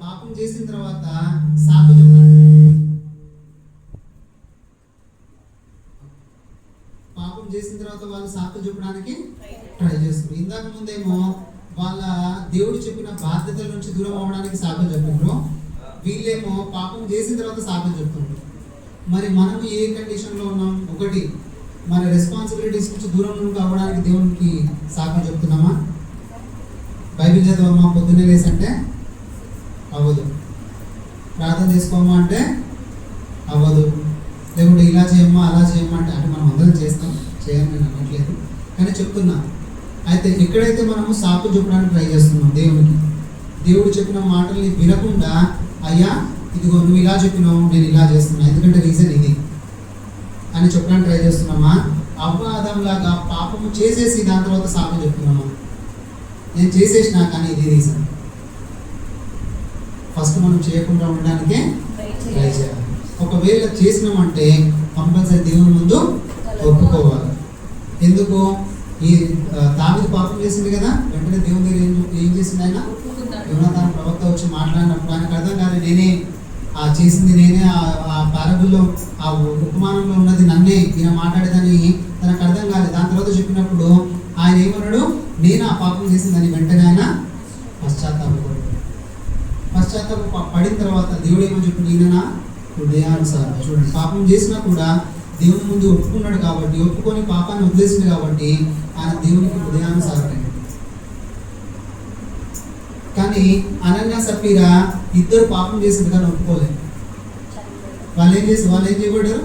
పాపం చేసిన తర్వాత సాకు పాపం చేసిన తర్వాత వాళ్ళు సాకు చెప్పడానికి ట్రై చేస్తారు. ఇందాక ముందేమో వాళ్ళ దేవుడు చెప్పిన బాధ్యతల నుంచి దూరం అవ్వడానికి సాకు చెప్పిండ్రు, వీళ్ళేమో పాపం చేసిన తర్వాత సాకు చెప్తుండ్రు. మరి మనం ఏ కండిషన్లో ఉన్నాం? ఒకటి, మన రెస్పాన్సిబిలిటీస్ నుంచి దూరం అవ్వడానికి దేవునికి సాకు చెప్తున్నామా? బైబిల్ చదవమ్మా పొద్దున్నే లేసి అంటే అవ్వదు, ప్రార్థన చేసుకోమా అంటే అవ్వదు, లేకుంటే ఇలా చేయమ్మా అలా చేయమ్మా అంటే మనం అందరం చేస్తాం, చేయని నేను అనట్లేదు, కానీ చెప్తున్నా. అయితే ఎక్కడైతే మనము సాకు చెప్పడానికి ట్రై చేస్తున్నాం దేవునికి, దేవుడు చెప్పిన మాటల్ని వినకుండా, అయ్యా ఇదిగో నువ్వు ఇలా చెప్పినావు నేను ఇలా చేస్తున్నా ఎందుకంటే రీజన్ ఇది అని చెప్పడానికి ట్రై చేస్తున్నామా? అవ్వ ఆదాంలాగా పాపము చేసేసి దాని తర్వాత సాకు చెప్తున్నామా? నేను చేసేసినా కానీ ఇది రీజన్. ఫస్ట్ మనం చేయకుండా ఉండడానికే ట్రై చేయాలి. ఒకవేళ చేసినామంటే కంపల్సరీ దేవుని ముందు ఒప్పుకోవాలి. ఎందుకు? ఈ దావీదు పాపం చేసింది కదా, వెంటనే దేవుని దగ్గర ఏం చేసింది ఆయన? యోనాతాను ప్రవక్త వచ్చి మాట్లాడినప్పుడు ఆయనకు అర్థం కాదు, నేనే చేసింది, నేనే ఆ పారబుల్లో ఆ ఉపమానంలో ఉన్నది నన్నే, ఈయన మాట్లాడేదని తనకు అర్థం కాదు. దాని తర్వాత చెప్పినప్పుడు ఆయన ఏమన్నాడు? నేను ఆ పాపం చేసిందని వెంటనే ఆయన పశ్చాత్తాపడ్డాడు. పడిన తర్వాత దేవుడు ఏమని చెప్పి, ఈయన హృదయానుసారం. చూడండి, పాపం చేసినా కూడా దేవుని ముందు ఒప్పుకున్నాడు కాబట్టి, ఒప్పుకొని పాపాన్ని వదిలేసింది కాబట్టి ఆయన దేవునికి హృదయానుసారం. కానీ అనన్య సఫీరా ఇద్దరు పాపం చేసింది కానీ ఒప్పుకోలేదు. వాళ్ళు ఏం చేయబడ్డారు?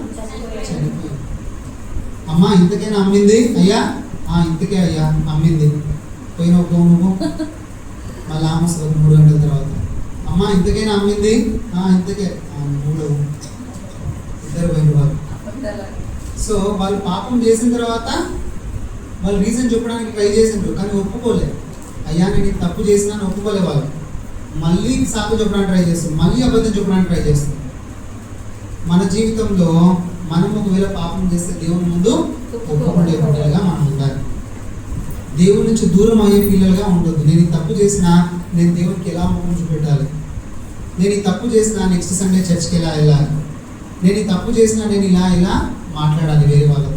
చనిపోయారు. అమ్మా ఇంతకైనా అమ్మింది? అయ్యా ఇంతకే అయ్యా అమ్మింది. పోయిన నువ్వు మళ్ళీ ఆమె 3 గంటల తర్వాత, అమ్మా ఇంతకైనా అమ్మింది? ఇంతకే 3. ఇద్దరు పోయిన వాళ్ళు. సో వాళ్ళు పాపం చేసిన తర్వాత వాళ్ళు రీజన్ చెప్పడానికి ట్రై చేసిండ్రు కానీ ఒప్పుకోలేదు. అయ్యా నేను తప్పు చేసినా ఒప్పుకోలే. వాళ్ళు మళ్ళీ సాకు చెప్పడానికి ట్రై చేస్తారు, మళ్ళీ అబద్ధం చెప్పడానికి ట్రై చేస్తారు. మన జీవితంలో మనం ఒకవేళ పాపం చేస్తే దేవుని ముందు ఒప్పుకుండే పిల్లలుగా మనం ఉండాలి. దేవుడి నుంచి దూరం అయ్యే పిల్లలుగా ఉండొద్దు. నేను ఈ తప్పు చేసినా నేను దేవునికి ఎలా ముఖం చూపెట్టాలి, నేను ఈ తప్పు చేసినా నెక్స్ట్ సండే చర్చ్కి ఎలా వెళ్ళాలి, నేను ఈ తప్పు చేసినా నేను ఇలా మాట్లాడాలి వేరే వాళ్ళతో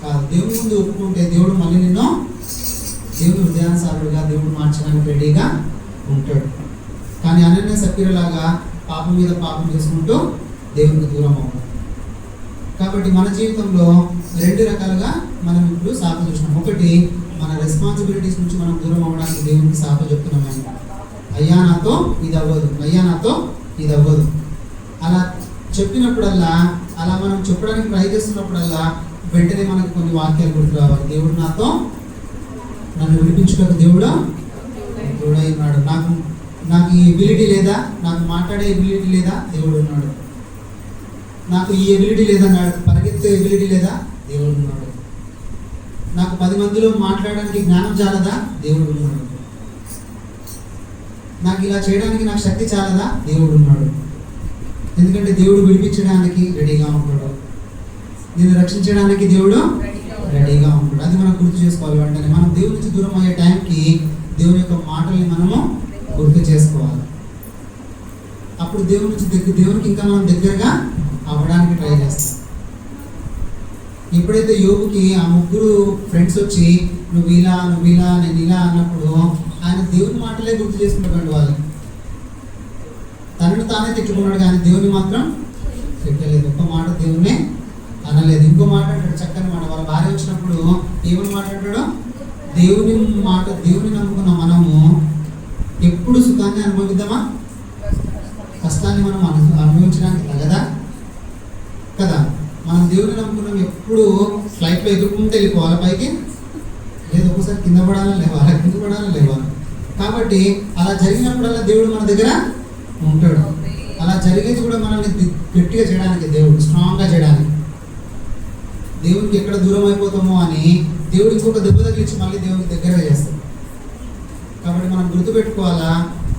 కాదు. దేవుని ముందు ఒప్పుకుంటే దేవుడు మళ్ళీ నిన్ను దేవుని హృదయానుసారుడుగా దేవుడు మార్చడానికి రెడీగా ఉంటాడు. కానీ అనన్య సఫీరాలాగా పాపం మీద పాపం చేసుకుంటూ దేవునికి దూరం అవుతాం. కాబట్టి మన జీవితంలో 2 రకాలుగా మనం ఇప్పుడు సాకు చూసినాం. ఒకటి, మన రెస్పాన్సిబిలిటీస్ నుంచి మనం దూరం అవ్వడానికి దేవునికి సాకు చెప్తున్నామని, అయ్యా నాతో ఇది అవ్వదు, అయ్యా నాతో ఇది అవ్వదు అలా చెప్పినప్పుడల్లా, అలా మనం చెప్పడానికి ట్రై చేస్తున్నప్పుడల్లా వెంటనే మనకు కొన్ని వాక్యాలు గుర్తు రావాలి. దేవుడు నన్ను విడిపించుటకు దేవుడు తోడై ఉన్నాడు. నాకు ఈ ఎబిలిటీ లేదా, నాకు మాట్లాడే ఎబిలిటీ లేదా, దేవుడు ఉన్నాడు. నాకు ఈ ఎబిలిటీ లేదా, నాకు పరిగెత్తే ఎబిలిటీ లేదా, దేవుడు ఉన్నాడు. నాకు 10 మందిలో మాట్లాడడానికి జ్ఞానం చాలదా, దేవుడు ఉన్నాడు. నాకు ఇలా చేయడానికి నాకు శక్తి చాలదా, దేవుడు ఉన్నాడు. ఎందుకంటే దేవుడు విడిపించడానికి రెడీగా ఉంటాడు, నేను రక్షించడానికి దేవుడు రెడీగా ఉంటాడు. అది మనం గుర్తు చేసుకోవాలి. వెంటనే మనం దేవుడి నుంచి దూరం అయ్యే టైంకి దేవుని యొక్క మాటల్ని మనము గుర్తు చేసుకోవాలి. అప్పుడు దేవునికి ఇంకా మనం దగ్గరగా అవ్వడానికి ట్రై చేస్తాం. ఎప్పుడైతే యోబుకి ఆ 3 ఫ్రెండ్స్ వచ్చి నువ్వు ఇలా నేను ఇలా అన్నప్పుడు ఆయన దేవుని మాటలే గుర్తు చేసుకున్నాడు. వాళ్ళు తనను తానే తిట్టుకున్నాడు కానీ దేవుని మాత్రం తిట్టలేదు. ఒక్క మాట దేవుణ్ణి అనలేదు. ఇంకో మాట అంటాడు, చక్కని మాట. వాళ్ళ భార్య వచ్చినప్పుడు ఏమని మాట్లాడాడు? దేవుని నమ్ముకున్న మనము ఎప్పుడు సుఖాన్ని అనుభవిద్దామా, కష్టాన్ని మనం అనుభవించడానికి కదా. మనం దేవుని నమ్ముకున్నాం ఎప్పుడు ఫ్లైట్లో ఎదుర్కొంటే వెళ్ళిపోవాలి పైకి, లేదు ఒక్కోసారి కింద పడాలని లేవాలి. కాబట్టి అలా జరిగినప్పుడల్లా దేవుడు మన దగ్గర ఉంటాడు. అలా జరిగేది కూడా మనల్ని గట్టిగా చేయడానికి, దేవుడు స్ట్రాంగ్గా చేయడానికి. దేవునికి ఎక్కడ దూరం అయిపోతామో అని దేవుడు ఇంకొక దెబ్బ తగిలించి మళ్ళీ దేవునికి దగ్గరగా చేస్తాడు. కాబట్టి మనం గుర్తుపెట్టుకోవాలా,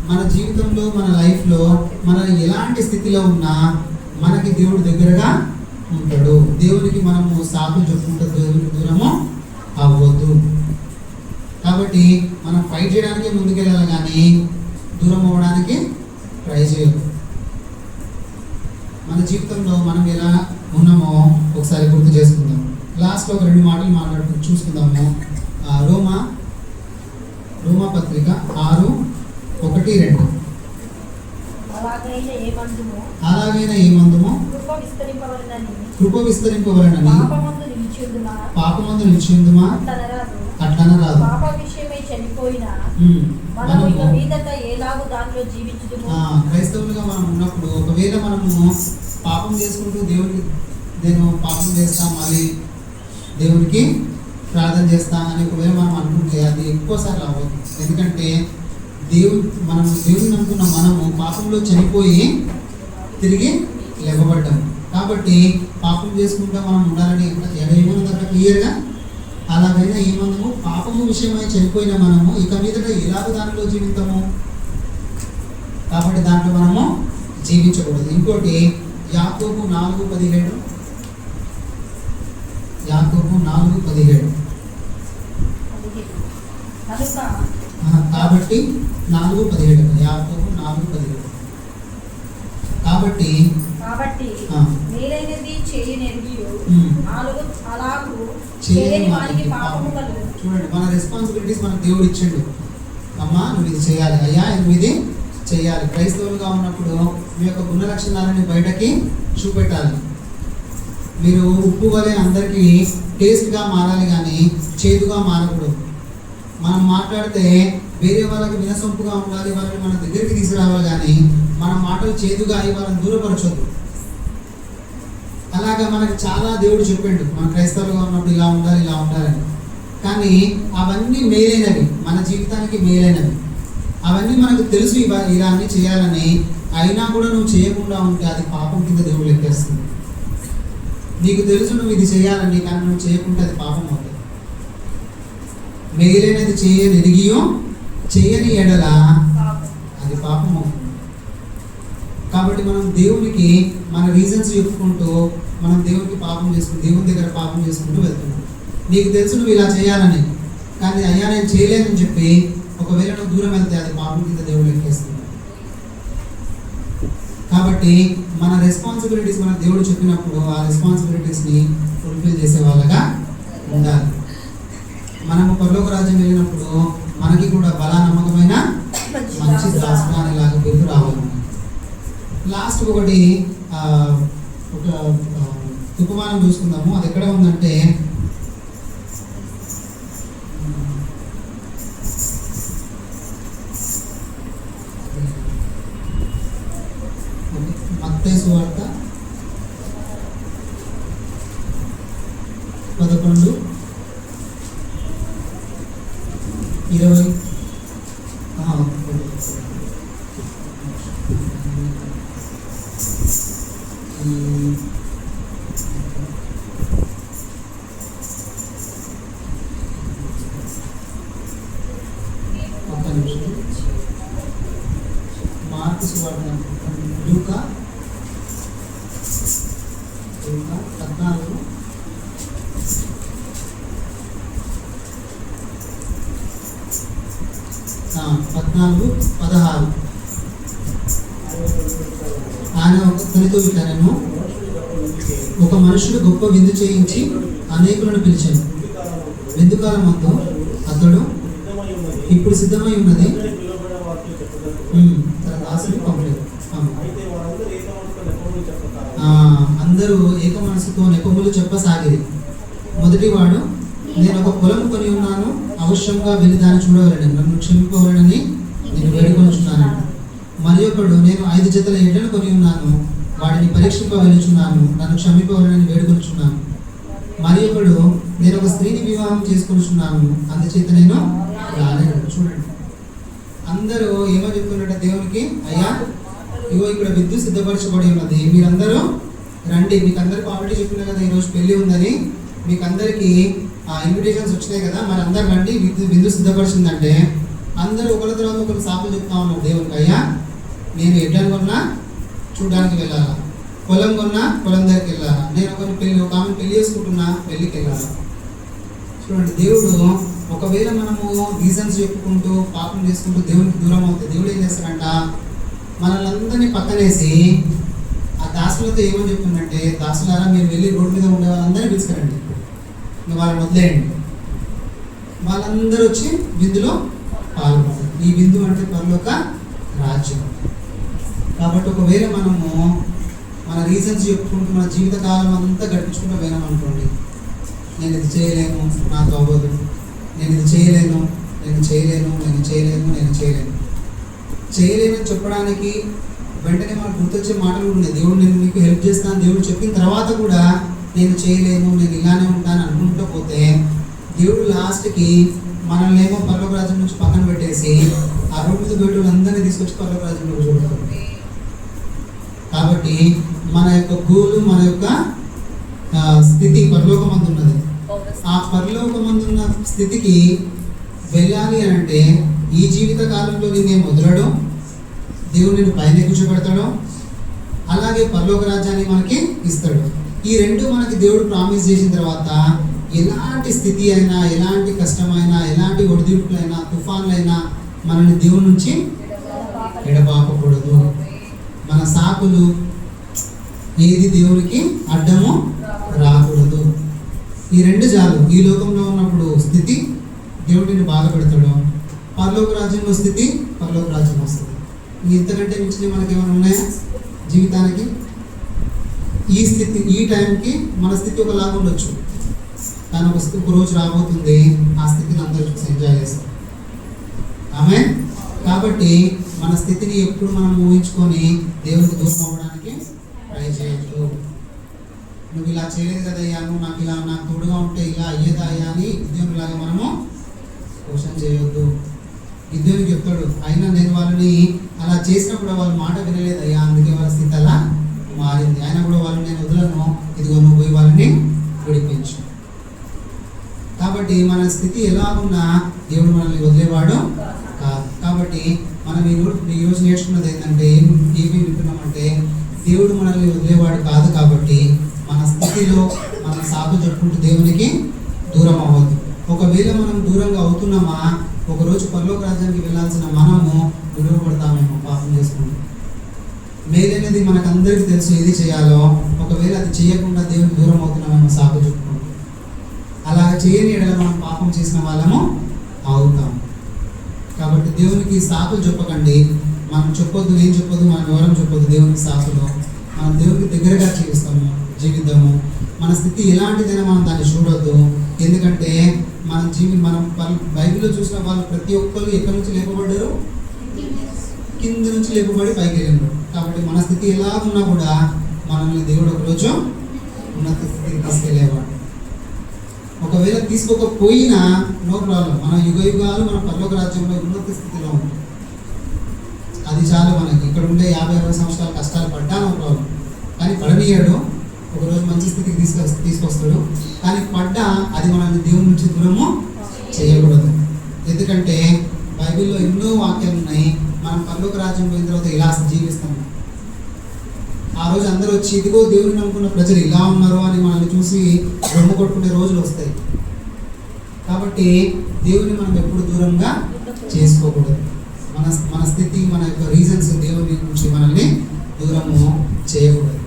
మన జీవితంలో మన లైఫ్లో మనం ఎలాంటి స్థితిలో ఉన్నా మనకి దేవుడు దగ్గరగా ఉంటాడు. దేవునికి మనము సాకులు చెప్పుకుంటూ దేవునికి దూరము అవ్వద్దు. కాబట్టి మనం ఫైట్ చేయడానికి ముందుకెళ్ళాలి కానీ దూరం అవ్వడానికి ట్రై చేయదు. మన జీవితంలో మనం ఎలా ఉన్నామో ఒకసారి గుర్తు చేసుకుందాం. లాస్ట్లో ఒక 2 మాటలు చూసుకుందాము. రోమా పత్రిక 6:1-2. అలాగైనా ఏ మందుము కృప విస్తరింపవలనని పాపమందు నిలిచియుందుమా అట్లనరాదు. క్రైస్తవులుగా మనం ఉన్నప్పుడు ఒకవేళ మనము పాపం చేసుకుంటూ నేను పాపం చేస్తా, మళ్ళీ దేవునికి ప్రార్థన చేస్తా అని ఒకవేళ మనం అనుకుంటే అది ఎక్కువసార్లు అవ్వదు. ఎందుకంటే మనం దేవుని నమ్ముకున్న మనము పాపంలో చనిపోయి తిరిగి లేవబడ్డాము. కాబట్టి పాపం చేసుకుంటూ మనం ఉండాలని ఏమన్నది అక్కడ క్లియర్గా, అలాగైనా ఏమన్నాము, పాపము విషయమై చనిపోయిన మనము ఇక మీదట ఎలాగో దాంట్లో జీవితాము, కాబట్టి దాంట్లో మనము జీవించకూడదు. ఇంకోటి యాకోబు 4:17. కాబట్టి 4:17. యాకోబు 4:17. కాబట్టి చూడండి, మన రెస్పాన్సిబిలిటీస్ మనకు దేవుడు ఇచ్చిండు. అమ్మా నువ్వు ఇది చేయాలి, అయ్యా నువ్వు ఇది చేయాలి. క్రైస్తవులుగా ఉన్నప్పుడు మీ యొక్క గుణ లక్షణాలని బయటకి చూపెట్టాలి. మీరు ఉప్పు వలె అందరికీ టేస్ట్గా మారాలి కానీ చేదుగా మారకూడదు. మనం మాట్లాడితే వేరే వాళ్ళకి వినసొంపుగా ఉండాలి, వాళ్ళని మన దగ్గరికి తీసుకురావాలి కానీ మన మాటలు చేదుగా అయి వాళ్ళని దూరపరచొద్దు. అలాగా మనకి చాలా దేవుడు చెప్పిండు మన క్రైస్తవులుగా ఉన్నప్పుడు ఇలా ఉండాలని. కానీ అవన్నీ మేలైనవి, మన జీవితానికి మేలైనవి. అవన్నీ మనకు తెలుసు ఇలా అన్నీ చేయాలని, అయినా కూడా నువ్వు చేయకుండా ఉంటే అది పాపం కింద దేవుడు లెక్కేస్తుంది. నీకు తెలుసు నువ్వు ఇది చేయాలని, కానీ నువ్వు చేయకుంటే అది పాపం అవుతుంది. మేలైనది చేయని ఎడల అది పాపం అవుతుంది. కాబట్టి మనం దేవునికి మన రీజన్స్ చెప్పుకుంటూ మనం దేవునికి పాపం చేసుకుంటూ దేవుని దగ్గర పాపం చేసుకుంటూ వెళ్తున్నాం. నీకు తెలుసు నువ్వు ఇలా చేయాలని, కానీ అయ్యా నేను చేయలేదని చెప్పి ఒకవేళ నువ్వు దూరం వెళ్తే అది పాపం కింద దేవుడు లెక్కేస్తుంది. కాబట్టి మన రెస్పాన్సిబిలిటీస్ మన దేవుడు చెప్పినప్పుడు ఆ రెస్పాన్సిబిలిటీస్ని ఫుల్ఫిల్ చేసే వాళ్ళగా ఉండాలి. మనము పరలోక రాజ్యం వెళ్ళినప్పుడు మనకి కూడా బలా నమ్మకమైన మంచి దాసుడు అనేలాగా పేరు రావాలి. లాస్ట్ ఒకటి ఒక ఉపమానం చూసుకుందాము. అది ఎక్కడ ఉందంటే మత్తయి సువార్త 11:20. మార్కు సువార్త లూకా 14. ఆయన తనతో ఇట్లనెను, ఒక మనుషుడు గొప్ప విందు చేయించి అనేకులను పిలిచాను. విందు కాలమందు అతడు ఇప్పుడు సిద్ధమై ఉన్నది తన దాసుని పంపలేదు. అందరూ ఏక మనసుతో నెపములు చెప్పసాగిరి. మొదటివాడు, నేను ఒక పొలం కొని ఉన్నాను, అవశ్యంగా వెళ్ళి దాన్ని చూడవలని, నన్ను క్షమింపవలనని నేను వేడుకొనుచున్నాను. మరి ఒకడు, నేను 5 జతల ఎడ్లను కొని ఉన్నాను, వాడిని పరీక్షింపవెలుచున్నాను, నన్ను క్షమింపవలనని వేడుకొనుచున్నాను. మరి ఒకడు, నేను ఒక స్త్రీని వివాహం చేసుకొనుచున్నాను, అందుచేత నేను రాలేదు. చూడండి, అందరూ ఏమో చెప్తున్నట్ట దేవునికి, అయ్యా ఇగో ఇక్కడ విద్యుత్ సిద్ధపరచబడి ఉన్నది, మీరందరూ రండి. మీకు అందరికి ఆల్రెడీ చెప్పినా కదా ఈరోజు పెళ్లి ఉందని, మీకు అందరికీ ఇన్విటేషన్స్ వచ్చినాయి కదా, మరి అందరు రండి, విందు సిద్ధపరిచిందంటే అందరూ ఒకరి తర్వాత ఒకరు సాకులు చెప్తా ఉన్నారు దేవునికి. అయ్యా నేను ఎడ్లను కొన్నా చూడడానికి వెళ్ళాలా, పొలం కొన్నా పొలం దగ్గరికి వెళ్ళాలా, నేను ఒక ఆమె పెళ్లి చేసుకుంటున్నా పెళ్లికి వెళ్ళాలా. చూడండి, దేవుడు ఒకవేళ మనము రీజన్స్ చెప్పుకుంటూ పాపం చేసుకుంటూ దేవునికి దూరం అవుతుంది, దేవుడు ఏం చేస్తాడంట, మనల్ని అందరినీ పక్కనేసి ఆ దాసులతో ఏమని చెప్తుందంటే, దాసులారా మీరు వెళ్ళి రోడ్డు మీద ఉండే వాళ్ళందరినీ పిలుచుకురండి, వాళ్ళని వదిలేయండి, వాళ్ళందరూ వచ్చి విందులో పాల్గొంటారు. ఈ విందు అంటే పరలోక రాజ్యం. కాబట్టి ఒకవేళ మనము మన రీజన్స్ చెప్పుకుంటూ మన జీవితకాలం అంతా గడిపించుకుంటూ పోయినామనుకోండి, నేను ఇది చేయలేను, నాకు అవ్వదు, నేను ఇది చేయలేను, నేను చేయలేను, నేను చేయలేను, నేను చేయలేను చేయలేనని చెప్పడానికి వెంటనే మనకు గుర్తొచ్చే మాటలు ఉన్నాయి. దేవుడు నేను నీకు హెల్ప్ చేస్తాను దేవుడు చెప్పిన తర్వాత కూడా నేను చేయలేను, నేను ఇలానే ఉంటాను అనుకుంటూ పోతే దేవుడు లాస్ట్కి మనల్ని ఏమో పరలోక రాజ్యం నుంచి పక్కన పెట్టేసి ఆ రోడ్డు మీద పెట్టేవాళ్ళందరినీ తీసుకొచ్చి పరలోక రాజ్యంలో చూడతారు. కాబట్టి మన యొక్క గోలు, మన యొక్క స్థితి పరలోకమందు ఉన్నది. ఆ పరలోకమందున్న స్థితికి వెళ్ళాలి అని అంటే ఈ జీవిత కాలంలో నేను వదలడం, దేవుడు నేను పైన కూర్చోబెడతాడు, అలాగే పరలోక రాజ్యాన్ని మనకి ఇస్తాడు. ఈ రెండు మనకి దేవుడు ప్రామిస్ చేసిన తర్వాత ఎలాంటి స్థితి అయినా, ఎలాంటి కష్టమైనా, ఎలాంటి ఒడిదుడుకులైనా, తుఫాన్లైనా మనల్ని దేవుడి నుంచి ఎడబాపకూడదు. మన సాకులు ఏది దేవునికి అడ్డము రాకూడదు. ఈ రెండు చాలు. ఈ లోకంలో ఉన్నప్పుడు స్థితి దేవుడిని బాధ పెడతాడు, పరలోక రాజ్యంలో స్థితి పరలోక రాజ్యం వస్తుంది. ఇంతకంటే మించిన మనకి ఏమైనా ఉన్నాయా జీవితానికి? ఈ స్థితి, ఈ టైంకి మన స్థితి ఒకలాగా ఉండొచ్చు, కానీ ఒక రోజు రాబోతుంది ఆ స్థితిని అందరూ చూసి ఎంజాయ్ చేస్తాం. ఆమె కాబట్టి మన స్థితిని ఎప్పుడు మనం ఊహించుకొని దేవునికి దూరం అవ్వడానికి ట్రై చేయొద్దు. నువ్వు ఇలా చేయలేదు కదయ్యా, నువ్వు నాకు తోడుగా ఉంటే ఇలా అయ్యేదా అయ్యా అని గిద్యోనులాగా మనము క్వశ్చన్ చేయొద్దు. గిద్యోనికి చెప్తాడు, అయినా నేను వాళ్ళని అలా చేసినప్పుడు వాళ్ళ మాట వినలేదు అయ్యా, అందుకే వాళ్ళ స్థితి అలా మారింది. అయినా కూడా వాళ్ళని నేను వదలను, ఇదిగో నువ్వు పోయి వాళ్ళని విడిపించు. కాబట్టి మన స్థితి ఎలా ఉన్నా దేవుడు మనల్ని వదిలేవాడు కాదు. కాబట్టి మనం ఈరోజు నేర్చుకున్నది ఏంటంటే, ఏమి వింటున్నామంటే, దేవుడు మనల్ని వదిలేవాడు కాదు. కాబట్టి మన స్థితిలో మనం సాగు చెప్పుకుంటూ దేవునికి దూరం అవ్వద్దు. ఒకవేళ మనం దూరంగా అవుతున్నామా, ఒకరోజు పరలోక రాజ్యానికి వెళ్ళాల్సిన మనము విలువపడతామేమో పాపం చేసుకుంటూ. మేలైనది మనకందరికీ తెలుసు ఏది చేయాలో, ఒకవేళ అది చేయకుండా దేవునికి దూరం అవుతున్నామేమో సాగు చెప్పుకుంటూ. అలా చేయని ఎడల మనం పాపం చేసిన వాళ్ళము అవుతాం. కాబట్టి దేవునికి సాకులు చెప్పకండి. మనం చెప్పొద్దు, ఏం చెప్పొద్దు, మనం ఎవరం చెప్పొద్దు. దేవునికి సాకులు మనం దేవునికి దగ్గరగా జీవిద్దాము. మన స్థితి ఎలాంటిదైనా మనం దాన్ని చూడొద్దు. ఎందుకంటే మనం బైబిల్లో చూసిన వాళ్ళు ప్రతి ఒక్కరు ఎక్కడి నుంచి లేపబడ్డారు? కింద నుంచి లేపబడి పైకి వెళ్ళారు. కాబట్టి మన స్థితి ఎలా ఉన్నా కూడా మనల్ని దేవుడు ఒకరోజు ఉన్నత స్థితికి తీసుకెళ్ళేవాడు. ఒకవేళ తీసుకోకపోయినా నో ప్రాబ్లం, మన యుగాలు మన పరలోక రాజ్యంలో ఉన్నత స్థితిలో ఉంటాం. అది చాలు మనకి. ఇక్కడ ఉండే 50-60 సంవత్సరాల కష్టాలు పడ్డా నో ప్రాబ్లం, కానీ పడనీయాడు. ఒకరోజు మంచి స్థితికి తీసుకొస్తాడు. కానీ పడ్డా అది మనల్ని దేవుని నుంచి దూరము చేయకూడదు. ఎందుకంటే బైబిల్లో ఎన్నో వాక్యాలు ఉన్నాయి. మనం పరలోక రాజ్యం పోయిన తర్వాత ఇలా జీవిస్తాము. ఆ రోజు అందరూ వచ్చి ఇదిగో దేవుని నమ్ముకున్న ప్రజలు ఇలా ఉన్నారు అని మనల్ని చూసి రొమ్ము కొట్టుకునే రోజులు వస్తాయి. కాబట్టి దేవుని మనం ఎప్పుడు దూరంగా చేసుకోకూడదు. మన స్థితి, మన యొక్క రీజన్స్ దేవుని నుంచి మనల్ని దూరము చేయకూడదు.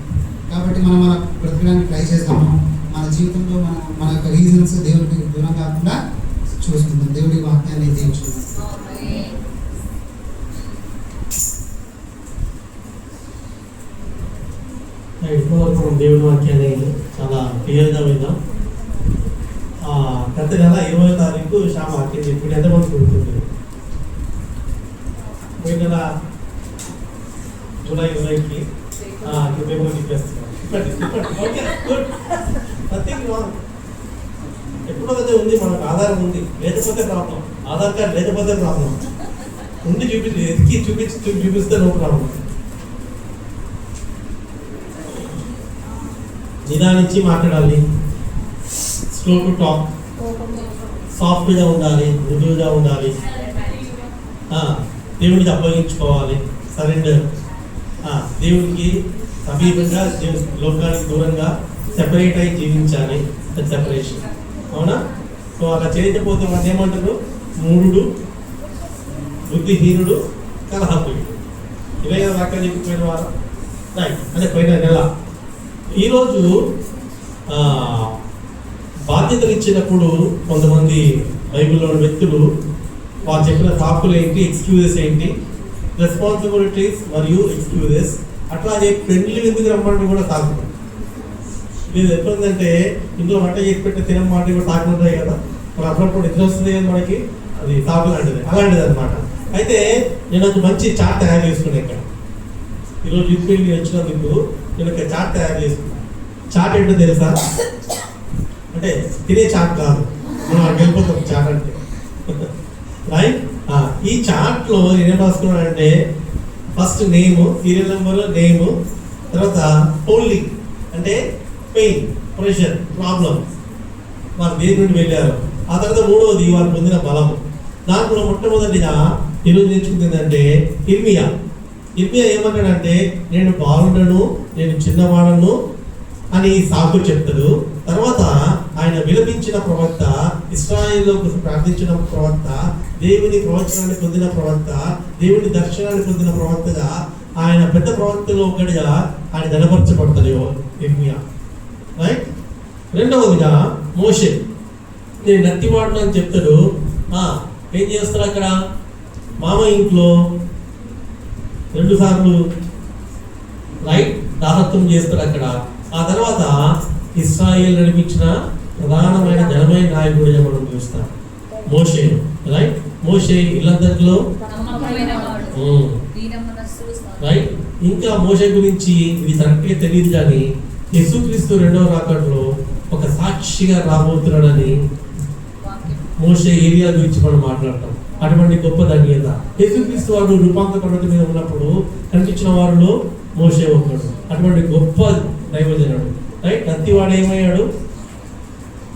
కాబట్టి మనం అలా బ్రతకడానికి ట్రై చేస్తాము. మన జీవితంలో మన యొక్క రీజన్స్ దేవునికి దూరం కాకుండా చూసుకుంటాం. దేవుడి వాక్యాన్ని దీవించుకుంటాం. ఇప్పటివరకు మనం దేవుడి వాక్యాన్ని చాలా క్లియర్గా విన్నాం. గత నెల 20వ తారీఖు శ్యామ వాక్యం ఇప్పుడు ఎంతమంది గుర్తుంది? పోయిన నెల జూలై 20కి మేము తిప్పేస్తున్నాం. Okay, good, nothing wrong. ఎప్పుడో కదా ఉంది, మనకు ఆధారం ఉంది, లేకపోతే ప్రాబ్లం. ఆధార్ కార్డు లేకపోతే ప్రాబ్లం, ఉండి చూపిస్తే నో ప్రాబ్లం. నిదానించి మాట్లాడాలి, స్లో టు టాక్, సాఫ్ట్గా ఉండాలి, మృదువుగా ఉండాలి, దేవుడికి అప్పగించుకోవాలి, సరెండర్, దేవుడికి సమీపంగా, లోకానికి దూరంగా సెపరేట్ అయి జీవించాలి, సెపరేషన్. అవునా? సో అలా చేయకపోతే మనం ఏమంటారు? మూఢుడు, బుద్ధిహీనుడు, కలహప్రియుడు. ఇవే కదా వాక్యాలు చెప్పిపోయిన వారు. రైట్, అంటే పోయిన నెల. ఈరోజు బాధ్యతలు ఇచ్చినప్పుడు కొంతమంది బైబిల్లోని వ్యక్తులు వాళ్ళు చెప్పిన తాపులు ఏంటి, ఎక్స్క్యూజెస్ ఏంటి, రెస్పాన్సిబిలిటీస్ మరియు ఎక్స్క్యూజెస్. అట్లాగే పెళ్లి ఎందుకు రమ్మంటే కూడా తాకుతాం. ఇది ఎట్లుందంటే ఇంట్లో వంట చేసి పెట్టి తినమాట కూడా తాకుంటాయి కదా, మరి అప్పుడప్పుడు ఎట్లా వస్తుంది కదా మనకి, అది తాకు లాంటిది, అలాంటిది అనమాట. అయితే నేను ఒక మంచి చాట్ తయారు చేసుకున్నాను ఇక్కడ. ఈరోజు యూత్ పెళ్లి వచ్చినందుకు నేను ఒక చాట్ తయారు చేసుకున్నాను. చాట్ ఏంటో తెలుసా? అంటే తినే చాట్ కాదు, మనం అక్కడికి వెళ్ళిపోతాం చాట్ అంటే. రైట్, ఈ చాట్లో నేనేం రాసుకున్నానంటే ఫస్ట్ నేము, సీరియల్ నెంబర్, నేము, తర్వాత హోల్డింగ్ అంటే పెయిన్, ప్రెషర్, ప్రాబ్లం, వారు దేని నుండి వెళ్ళారు, ఆ తర్వాత మూడవది వారు పొందిన బలము. దాంట్లో మొట్టమొదటిగా ఈరోజు నేర్చుకుంటుందంటే ఇర్మియా. ఇర్మియా ఏమన్నాడంటే నేను బాలుడను, నేను చిన్నవాడను అని సాకు చెప్తాడు. తర్వాత ఆయన విలపించిన ప్రవక్త, ఇశ్రాయేలులో ప్రార్థించిన ప్రవక్త, దేవుని ప్రవచనాన్ని పొందిన ప్రవక్త, దేవుని దర్శనాన్ని పొందిన ప్రవక్తగా, ఆయన పెద్ద ప్రవక్తలో ఒకటిగా ఆయన గణపరచబడతాడు ఇర్మియా. రైట్, రెండవదిగా మోషే, నేను నత్తివాడును అని చెప్తాడు. ఏం చేస్తారు అక్కడ? మామ ఇంట్లో 2 సార్లు రైట్ దాసత్వం చేస్తారు అక్కడ. ఆ తర్వాత ఇశ్రాయేలు నడిపించిన ప్రధానమైన ఘనమైన నాయకుడిగా మనం చూస్తాం మోషే. రైట్, మోషే ఇళ్ళందరిలో రైట్. ఇంకా మోషే గురించి ఇది కరెక్ట్గా తెలియదు కానీ యేసుక్రీస్తు 2వ రాకడలో ఒక సాక్షిగా రాబోతున్నాడని మోషే ఏరియా గురించి మనం మాట్లాడతాం. అటువంటి గొప్ప ధన్యత. యేసుక్రీస్తు వారు రూపాంతర పర్వతం మీద ఉన్నప్పుడు కనిపించిన వారిలో మోషే ఒకడు. అటువంటి గొప్ప దైవజనుడు. రైట్, కత్తివాడు ఏమయ్యాడు?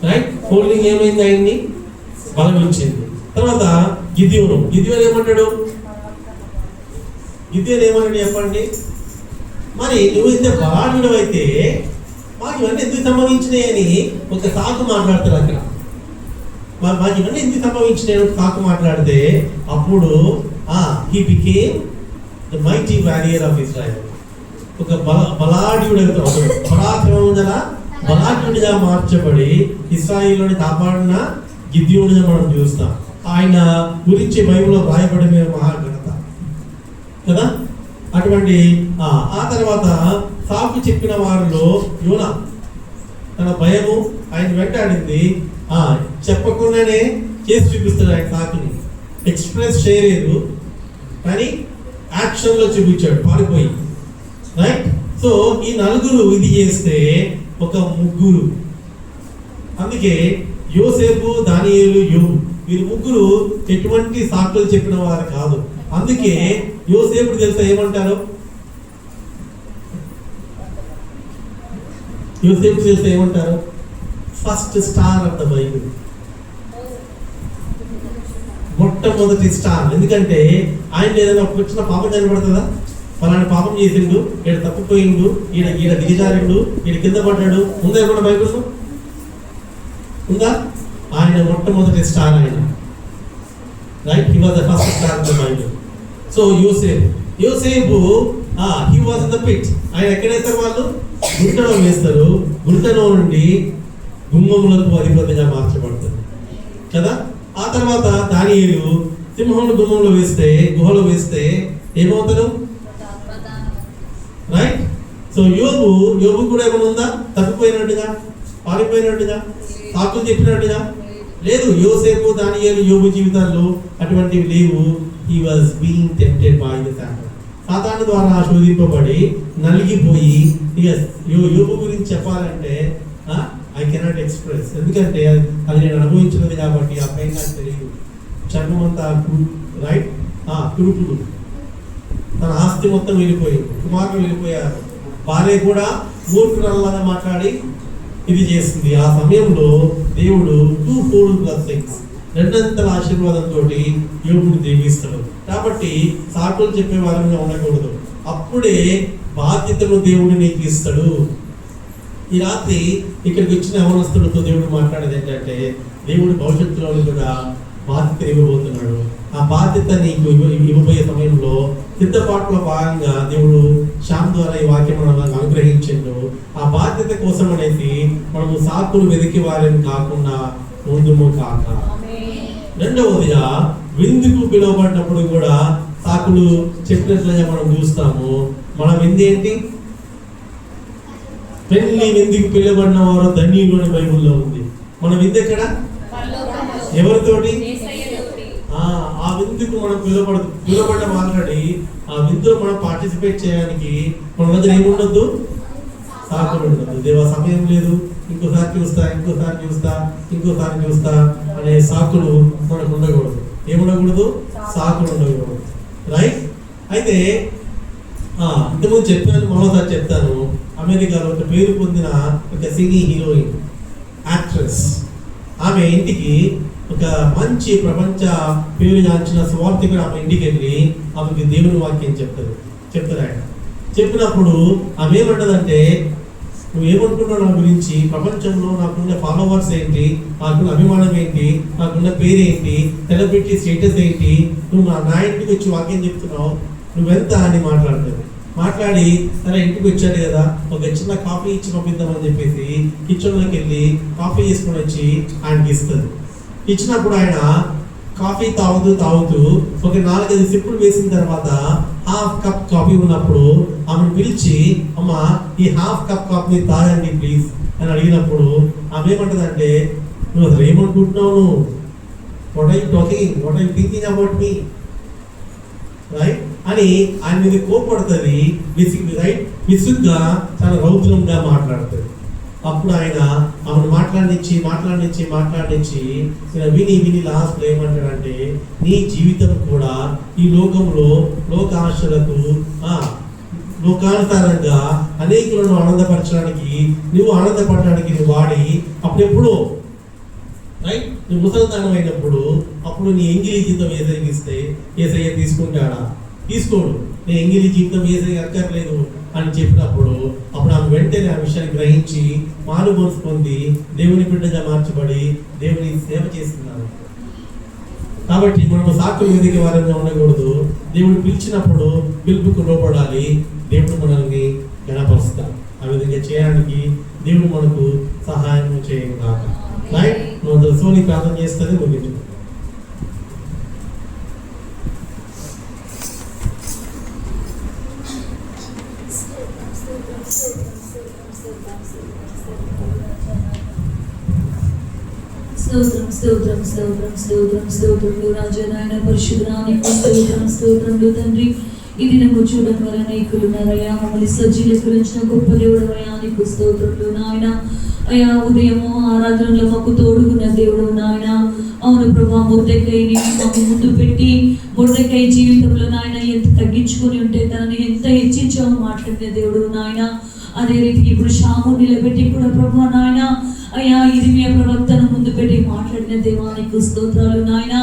రైట్, హోల్డింగ్ ఏమైంది? ఆయన్ని బలం ఇచ్చింది. తర్వాత గిద్యోను ఏమంటాడు? గిద్యోను ఏమన్నాడు చెప్పండి? మరి నువ్వు ఇంత బలాఢ్యుడు అయితే మాకు ఇవన్నీ ఎందుకు సంభవించినాయి అని ఒక సాకు మాట్లాడతారు అక్కడ. మాకు ఇవన్నీ ఎందుకు సంభవించినాయి అని సాకు మాట్లాడితే అప్పుడు he became the mighty warrior of Israel. ఒక బలాఢ్యుడు బలాఢ్యుడిగా మార్చబడి ఇశ్రాయేలుని కాపాడిన గిద్యోనుగా మనం చూస్తాం. ఆయన గురించి బైబిల్లో రాయబడిన మహాఘనత కదా. అటువంటి ఆ తర్వాత సాకు చెప్పిన వారిలో యోనా, తన భయము ఆయన వెంటాడింది, చెప్పకుండానే చేసి చూపిస్తాడు. ఆయన సాకుని ఎక్స్ప్రెస్ చేయలేదు కానీ యాక్షన్లో చూపించాడు పారిపోయి. రైట్, సో ఈ నలుగురు ఇది చేస్తే ఒక ముగ్గురు. అందుకే యోసేపు, దానియేలు, యోబు వీరు ముగ్గురు ఎటువంటి సాకులు చెప్పిన వారు కాదు. అందుకే యోసేపుడు తెలుసా ఏమంటారు? యోసేపు తెలుసా ఏమంటారు? First star of the Bible, మొట్టమొదటి స్టార్. ఎందుకంటే ఆయన ఏదైనా వచ్చిన పాపం కనబడుతుందా? ఫలానా పాపం చేసిండు, ఈడ తప్పిపోయిండు, ఈడ దిగజారిండు, ఈడ కింద పడ్డాడు, ఉందా ఏమన్నా బైబిల్లో? ఉందా? ఆయన మొట్టమొదటి స్టార్ ఆయన. Right, he was the first star of the Bible. So యోసేపు he was in the pit. ఆయన ఎక్కడైతే వాళ్ళు గుంటలో వేస్తారు, గుంటలో నుండి గుమ్మములకు అధిపతిగా మార్చబడతారు కదా. ఆ తర్వాత దానియేలు సింహంలో గుమ్మంలో వేస్తే, గుహలో వేస్తే ఏమవుతారు? రైట్. సో యోబు కూడా ఏమైనా ఉందా? తప్పిపోయినట్టుగా, పారిపోయినట్టుగా, సాకులు చెప్పినట్టుగా లేదు. యోసేపు, దానియేలు, యోబు జీవితాల్లో అటువంటివి లేవు. He was being tempted by the Satan. సాతాను ద్వారా శోధింపబడి నలిగిపోయి యోబు గురించి చెప్పాలంటే ఐ కెనాట్ ఎక్స్ప్రెస్, ఎందుకంటే అది నేను అనుభవించినది కాబట్టి ఆ పైన నాకు తెలియదు. చర్మం అంతా రైట్ కురుపులు, తన ఆస్తి మొత్తం వెళ్ళిపోయింది, కుమారులు వెళ్ళిపోయారు, భార్య కూడా మూర్ఖురాల్లాగా మాట్లాడి ఇది చేస్తుంది. ఆ సమయంలో దేవుడు 2-4+6 రెండంతల ఆశీర్వాదంతో యోబుని దీవిస్తాడు. కాబట్టి సాకులు చెప్పే వారంగా ఉండకూడదు. అప్పుడే బాధ్యతను దేవుడు నీకు ఇస్తాడు. ఈ రాత్రి ఇక్కడికి వచ్చిన యవనస్తులతో దేవుడు మాట్లాడేది ఏంటంటే, దేవుడు భవిష్యత్తులో కూడా బాధ్యత ఇవ్వబోతున్నాడు. ఆ బాధ్యత నీకు ఇవ్వబోయే సమయంలో సిద్ధపాటులో భాగంగా దేవుడు శ్యామ్ ద్వారా ఈ వాక్యం మనకు అనుగ్రహించిండు. ఆ బాధ్యత కోసం అనేసి మనము సాకులు వెతికి వారిని కాకుండా ముందుము కాక. రెండవదిగా విందుకు పిలువబడినప్పుడు కూడా సాకులు చెప్పినట్లుగా మనం చూస్తాము. మన విందు ఏంటి? పెళ్లి విందుకు పిలువబడిన వారు ధన్యులు అని బైబుల్లో ఉంది. మన విందు ఎక్కడ? ఎవరితోటి? ఆ విందుకు మనం పిలువబడ్డం ఆల్రెడీ. ఆ విందులో మనం పార్టిసిపేట్ చేయడానికి మన దగ్గర ఏముండద్దు? సాకులు ఉండదు. దేవా సమయం లేదు, ఇంకోసారి చూస్తా అనే సాకులు మనకు ఉండకూడదు. ఏముండకూడదు? సాకులు ఉండకూడదు. రైట్? అయితే ఇంతకుముందు చెప్పాను, మరోసారి చెప్తాను. అమెరికాలో ఒక పేరు పొందిన ఒక సినీ హీరోయిన్, యాక్ట్రెస్, ఆమె ఇంటికి ఒక మంచి ప్రపంచ పేరుగాంచిన స్వార్థికుడు ఆమె ఇంటికి వెళ్ళి ఆమెకి దేవుని వాక్యం చెప్తారు ఆయన. చెప్పినప్పుడు ఆమె ఏమంటదంటే, నువ్వు ఏమనుకుంటున్నావు నా గురించి? ప్రపంచంలో నాకున్న ఫాలోవర్స్ ఏంటి, నాకున్న అభిమానం ఏంటి, నాకున్న పేరు ఏంటి, సెలబ్రిటీ స్టేటస్ ఏంటి, నువ్వు నా ఇంటికి వచ్చి వాక్యం చెప్తున్నావు, నువ్వెంత అని మాట్లాడి సరే ఇంటికి వచ్చాడు కదా, ఒక చిన్న కాఫీ ఇచ్చి పంపిద్దామని చెప్పేసి కిచెన్లోకి వెళ్ళి కాఫీ చేసుకొని వచ్చి ఆయనకి ఇస్తుంది. ఇచ్చినప్పుడు ఆయన కాఫీ తాగుతూ ఒక 4-5 సిప్పులు వేసిన తర్వాత హాఫ్ కప్ కాఫీ ఉన్నప్పుడు ఆమెను పిలిచి, అమ్మ ఈ హాఫ్ కప్ కాఫీ తాగండి ప్లీజ్ అని అడిగినప్పుడు ఆమె ఏమంటదంటే, నువ్వు అసలు ఏమనుకుంటున్నావు, what are you talking, what are you thinking about me, right అని ఆయన మీద కోపడుతుంది. రైట్, విసుగ్గా చాలా రౌద్రంగా మాట్లాడుతుంది. అప్పుడు ఆయన ఆమెను మాట్లాడించి విని లాస్ట్ ఏమంటాడంటే, నీ జీవితం కూడా ఈ లోకంలో లోకాశలకు లోకానుసారంగా అనేకులను ఆనందపరచడానికి, నువ్వు ఆనందపడడానికి నువ్వు వాడి అప్పుడెప్పుడు రైట్ నువ్వు ముసలితనం అయినప్పుడు అప్పుడు నీ ఎంగిలి జీవితం ఏసైకి ఇస్తే ఏసయ్య తీసుకుంటాడా? తీసుకోడు. నీ ఎంగిలి జీవితం ఏసయ్య అక్కర్లేదు అని చెప్పినప్పుడు అప్పుడు ఆమె వెంటనే ఆ విషయాన్ని గ్రహించి మారుమనసు పొంది దేవుని బిడ్డగా మార్చబడి దేవుని సేవ చేస్తున్నారు. కాబట్టి మనం సాకులు వెతికే వారంగా ఉండకూడదు. దేవుడు పిలిచినప్పుడు పిలుపుకు లోపడాలి. దేవుడు మనల్ని గణపరుస్తాం. ఆ విధంగా చేయడానికి దేవుడు మనకు సహాయం చేయగాక. రైట్, నువ్వు సోని ప్రార్థన చేస్తుంది ముగించు. స్తోత్రం రాజనాయన పరిశుద్ధనానికి స్తోత్రములు తండ్రి. ఈ దినము చూడడం వల్ల అనేకులున్నారయ్యా, మమ్మల్ని సజ్జీకరించిన గొప్ప దేవుడు అయ్యా, నీకు స్తోత్రములు నాయన. అయ్యా ఉదయము ఆరాధనలో మాకు తోడుగున్న దేవుడు నాయన. అవును ప్రభా, మొర్దెకైని మాకు ముందు పెట్టి మొర్దెకై జీవితంలో నాయన ఎంత తగ్గించుకొని ఉంటే తనని ఎంత హెచ్చించావు మాట్లాడిన దేవుడు నాయన. అదే రీతికి ఇప్పుడు శ్యాము నిలబెట్టి కూడా ప్రభా నాయన అయ్యా ఇర్మియా ప్రవక్తను ముందు పెట్టి మాట్లాడిన దేవానికి స్తోత్రాలు నాయన.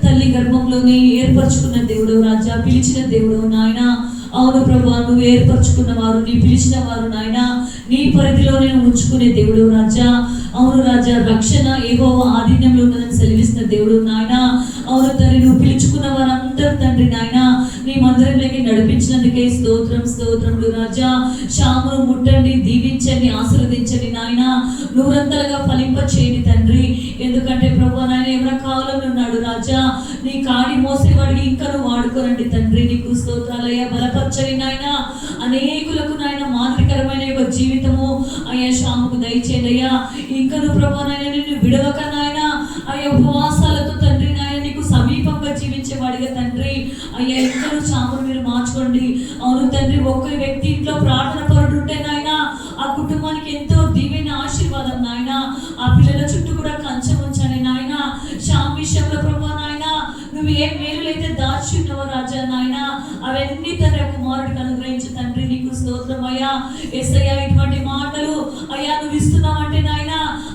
తల్లి గర్భంలోనే ఏర్పరచుకున్న దేవుడు రాజా, పిలిచిన దేవుడు నాయన. అవును ప్రభా, నువ్వు ఏర్పరచుకున్న వారు, నీ పిలిచిన వారు నాయన, నీ పరిధిలోనే ఉంచుకునే దేవుడు రాజా. అవును రాజా, రక్షణ ఏవో ఆధీనంలో ఉన్నదని సెలవిస్తున్న దేవుడు నాయన. అవును తండ్రి, నువ్వు పిలుచుకున్న వారందరూ తండ్రి నాయన నీ మందిరంలోకి నడిపించినందుకే స్తోత్రములు రాజా. శ్యామును ముట్టండి, దీవించండి, ఆశీర్వదించండి నాయన. నూరంతలుగా ఫలింప చేయండి తండ్రి. ఎందుకంటే ప్రభు నాయన ఎవరి కాలంలో ఉన్నాడు రాజా, నీ కాడి మోసేవాడికి ఇంకా నువ్వు వాడుకోరండి తండ్రి. నీకు స్తోత్రాలయ్యా, బలపరచని నాయన. అనేకులకు నాయన మాదిరికరమైన యొక్క జీవితము అయ్యా శ్యాముకు దయచేయండి అయ్యా. ఇంకా నువ్వు ప్రభు నాయన నిన్ను విడవక నాయన అయ్యా ఉపవాసాలతో తండ్రి నాయన నీకు సమీపంగా జీవించేవాడిగా తండ్రి అయ్యా అయ్యా ఇంట్లో చామును మీరు మార్చుకోండి. అవును తండ్రి, ఒక్కరి వ్యక్తి ఇంట్లో ప్రార్థన పరుడు ఉంటే నాయన ఆ కుటుంబానికి ఎంతో దీవెన ఆశీర్వాదం నాయన. ఆ పిల్లల చుట్టూ కూడా కంచె ఉంచండి నాయన. శ్యామ్ విషయంలో ప్రభా నాయన నువ్వు ఏ మేలులైతే దాచి ఉన్నావో రాజా నాయన అవన్నీ తండ్రి కుమారుడికి అనుగ్రహించు తండ్రి. నీకు స్తోత్రం అయ్యా. యేసయ్యా ఇటువంటి మాటలు అయ్యా నువ్వు ఇస్తున్నావంటే నాయన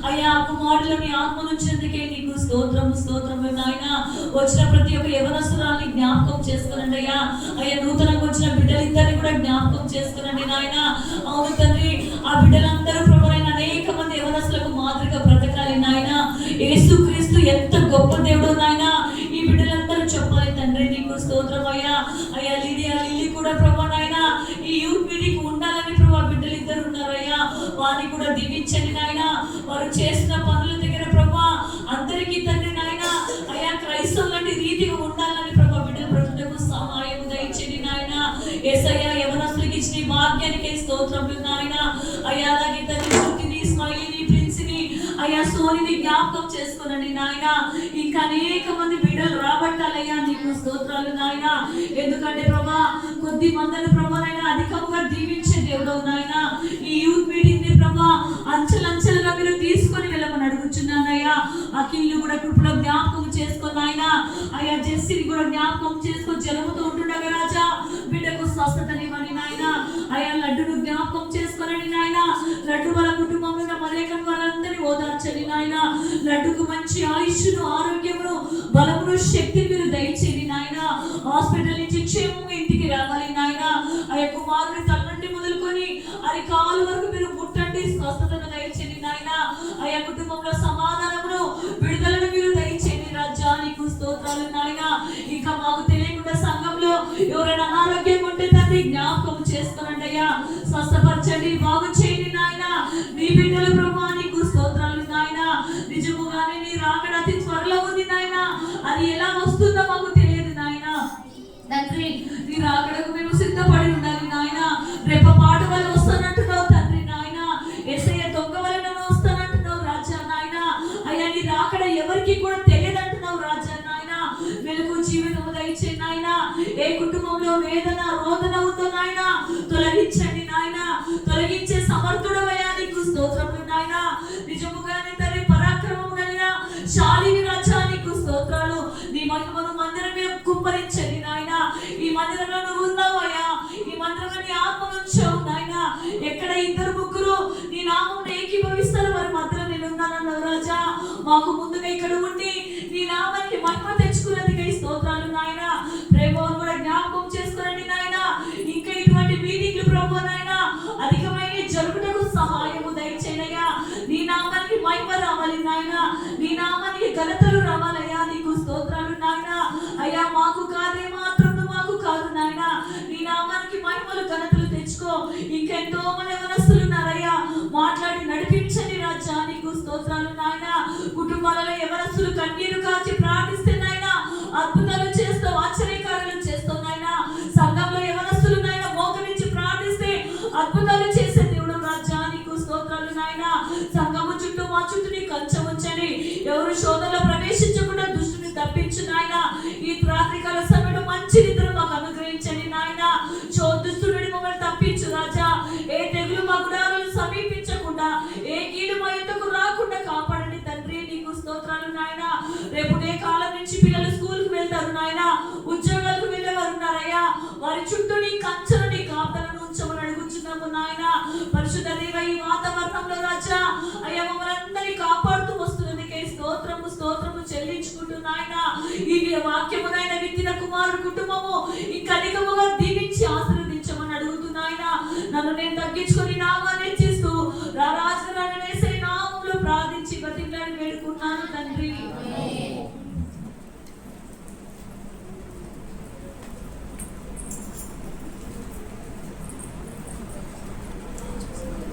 అయ్యా ఆ కుమారుడిలో నీ ఆత్మ నుంచేందుకే నీకు స్తోత్రము స్తోత్రము నాయన. వచ్చిన ప్రతి ఒక్క యవనస్తురాల్ని జ్ఞాపకం చేసుకోనండి అయ్యా. అయ్యా నూతనంగా వచ్చిన బిడ్డలిద్దరిని కూడా జ్ఞాపకం చేసుకోనండి నాయన. అవును తండ్రి, ఆ బిడ్డలందరూ ప్రభువైన అనేక మంది యవనస్తులకు మాదిరిగా బ్రతకాలి నాయన. యేసుక్రీస్తు ఎంత గొప్ప దేవుడు నాయన, ఈ బిడ్డలందరూ చెప్పాలి తండ్రి. నీకు స్తోత్రం అయ్యా. అయ్యా లిల్లీ కూడా ప్రభా నాయన ఈ యూత్ మీటింగ్ ఉండాలని ప్రభా బిడ్డలు ఇద్దరు ఉన్నారయ్యా. వారిని కూడా దీవించండి నాయన. వారు చేసిన పనుల దగ్గర ప్రభా అందరికీ తండ్రి నాయన అయ్యా క్రైస్తవులంటి రీతిగా ఉండాలని ప్రభా బిడ్డల బ్రతుకు సహాయం దయచేయండి నాయన. యేసయ్యా యవనస్తులకి ఇచ్చిన భాగ్యానికి స్తోత్రములు నాయన. అయ్యా అలాగే తండ్రి జ్యోతిని, స్మైలీని, ప్రిన్స్ని అయ్యా సోనిని జ్ఞాపకం చేసుకోనండి నాయన. ఇంకా అనేక మంది బిడ్డలు రాబట్టాలయ్యా. నీకు స్తోత్రాలు నాయన. ఎందుకంటే ప్రభా కొద్ది మందిని ప్రభా నాయన అధికంగా దీవించే దేవుడు నాయన. ఈ యూత్ మీటింగ్ ని ప్రభా అంచెలంచెలుగా మీరు తీసుకొని వెళ్ళమని అడుగుచున్నానయ్యా. అఖిల్ని కూడా కృపలో జ్ఞాపకం చేసుకొని ఆయన అయ్యా జెస్సిని కూడా జ్ఞాపకం చేసుకొని జలముతో ఉంటుండగా రాజా బిడ్డకు స్వస్థతనివ్వండి నాయన. అయ్యా లడ్డును జ్ఞాపకం చేసుకోనండి నాయన. లడ్డు వాళ్ళ కుటుంబంలో ఉన్న మరేకం వాళ్ళందరినీ ఓదార్చండి నాయన. లడ్డుకు మంచి ఆయుష్ను, ఆరోగ్యమును, బలమును, శక్తి మీరు దయచేయండి నాయన. హాస్పిటల్ నుంచి క్షేమంగా ఇంటికి రావాలి నాయన. అయ్యా కుమారుని తల్లంటి మొదలుకొని అరికాలు వరకు మీరు ముట్టండి, స్వస్థతను దయచేయండి నాయన. అయ్యా కుటుంబంలో సమాధానమును, విడుదలను మీరు దయచేయండి రాజా. నీకు స్తోత్రాలు నాయన. ఇంకా మాకు తెలియకుండా సంఘంలో ఎవరైనా అనారోగ్యం ఉంటే తండ్రి జ్ఞాపకం చేసుకోనండి అయ్యా. స్వస్థపరచండి, బాగు చేయండి నాయన. నీ బిడ్డలు ప్రభా నీకు స్తోత్రాలు నాయన. నిజముగానే నీ రాకడ అతి త్వరలో ఉంది నాయన. అది ఎలా వస్తుందో మాకు తెలియదు నాయన. తండ్రి నీ రాకడకు మేము సిద్ధపడి ఉండాలి నాయన. రేప పాట వల్ల వస్తానంటున్నావు తండ్రి నాయన. యేసయ్య దొంగ వలన వస్తానంటున్నావు రాజా నాయన. అయ్యా నీ రాకడ ఎవరికి కూడా తెలియదంటున్నావు రాజా నాయన. వెలుగు జీవితము దయచేయండి నాయన. ఏ కుటుంబంలో వేదన రోదన ఉందో నాయన తొలగించండి నాయన. తొలగించే సమర్థుడవయ్యా. నీకు స్తోత్రములు నాయన. నిజముగానే తండ్రి పరాక్రమం కలిగిన శాలిని రాజా నీకు స్తోత్రాలు. నీ మహిమను మందిరం మీద కుమ్మరించండి నాయన. ఈ మందిరంలో నువ్వు ఉన్నావయ్యా. ఈ మందిరంలో నీ ఆత్మ ఉంచావు నాయన. ఎక్కడ ఇద్దరు ముగ్గురు నీ నామం ఏకీభవిస్తారు వారి మధ్యలో నేను ఉన్నానన్నావు రాజా. మాకు ముందుగా ఇక్కడ ఉండి నీ నామానికి మహిమ తెచ్చుకున్నదికై స్తోత్రాలు నాయన. ప్రేమను కూడా జ్ఞాపకం చేసుకోనండి నాయన. ఇంకా ఇటువంటి మీటింగ్లు ప్రభు నాయన అధికమైన జరుపుటకు సహాయము దయచేయనయ్యా. నీ నామానికి మహిమ రావాలి నాయన. నీ నామానికి ఘనతలు రావాలయ్యా. నీకు స్తోత్రాలు నాయన. అయ్యా మాకు కాదే మాత్రం మాకు కాదు నాయన. నీ నామానికి మహిమలు ఘనతలు తెచ్చుకో. ఇంకెంతో మంది యవనస్తులు ఉన్నారయ్యా. మాట్లాడి నడిపించండి రాజా. నీకు స్తోత్రాలు నాయన. కుటుంబాలలో యవనస్తులు కన్నీరు కాచి ప్రార్థిస్తే నాయన అద్భుతాలు చేస్తావు, ఆశ్చర్యకార్యాలు చేస్తావు నాయన. సంఘంలో యవనస్తులు నాయన మోకరించి ప్రార్థిస్తే అద్భుతాలు చేసే దేవుడు రాజా. నీకు స్తోత్రాలు నాయన. సంఘము చుట్టూ మా చుట్టూ నీ కంచె ఉంచండి. ఎవరు శోధనలో ప్రవేశించకుండా దుష్టుని తప్పించు నాయన. ఈ రాత్రికాల సమయంలో మంచి నిద్ర మాకు అనుగ్రహించండి నాయన. దుష్టుని మమ్మల్ని తప్పించు రాజా. ఏ తెగులు మా గుడాలను సమీపించకుండా, ఏ కీడు మా యుద్ధకు రాకుండా కాపాడండి తండ్రి. నీకు స్తోత్రాలు నాయన. రేపు ఏ కాలం నుంచి పిల్లలు స్కూల్కి వెళ్తారు నాయన, ఉద్యోగాలకు వెళ్ళేవారు ఉన్నారయ్యా. వారి చుట్టూ నీ కంచెను, నీ కాపుదలను ఉంచమని అడుగుచున్నాము నాయన. పరిశుద్ధ దేవ ఈ వాతావరణంలో రాజా అయ్యా మమ్మల్ని అందరినీ కాపాడుతూ వస్తున్నందుకే స్తోత్రము స్తోత్రము చెల్లించుకుంటూ నాయన. ఈ వాక్యము నాయన విత్తిన కుమారుడు కుటుంబము ఇంకా అధికముగా దీవించి ఆశీర్వదించమని అడుగుతున్నాయన. నన్ను నేను తగ్గించుకొని నామాన్ని హెచ్చిస్తూ రాజు నామంలో ప్రార్థించి బతిమలాడి వేడుకున్నాను తండ్రి.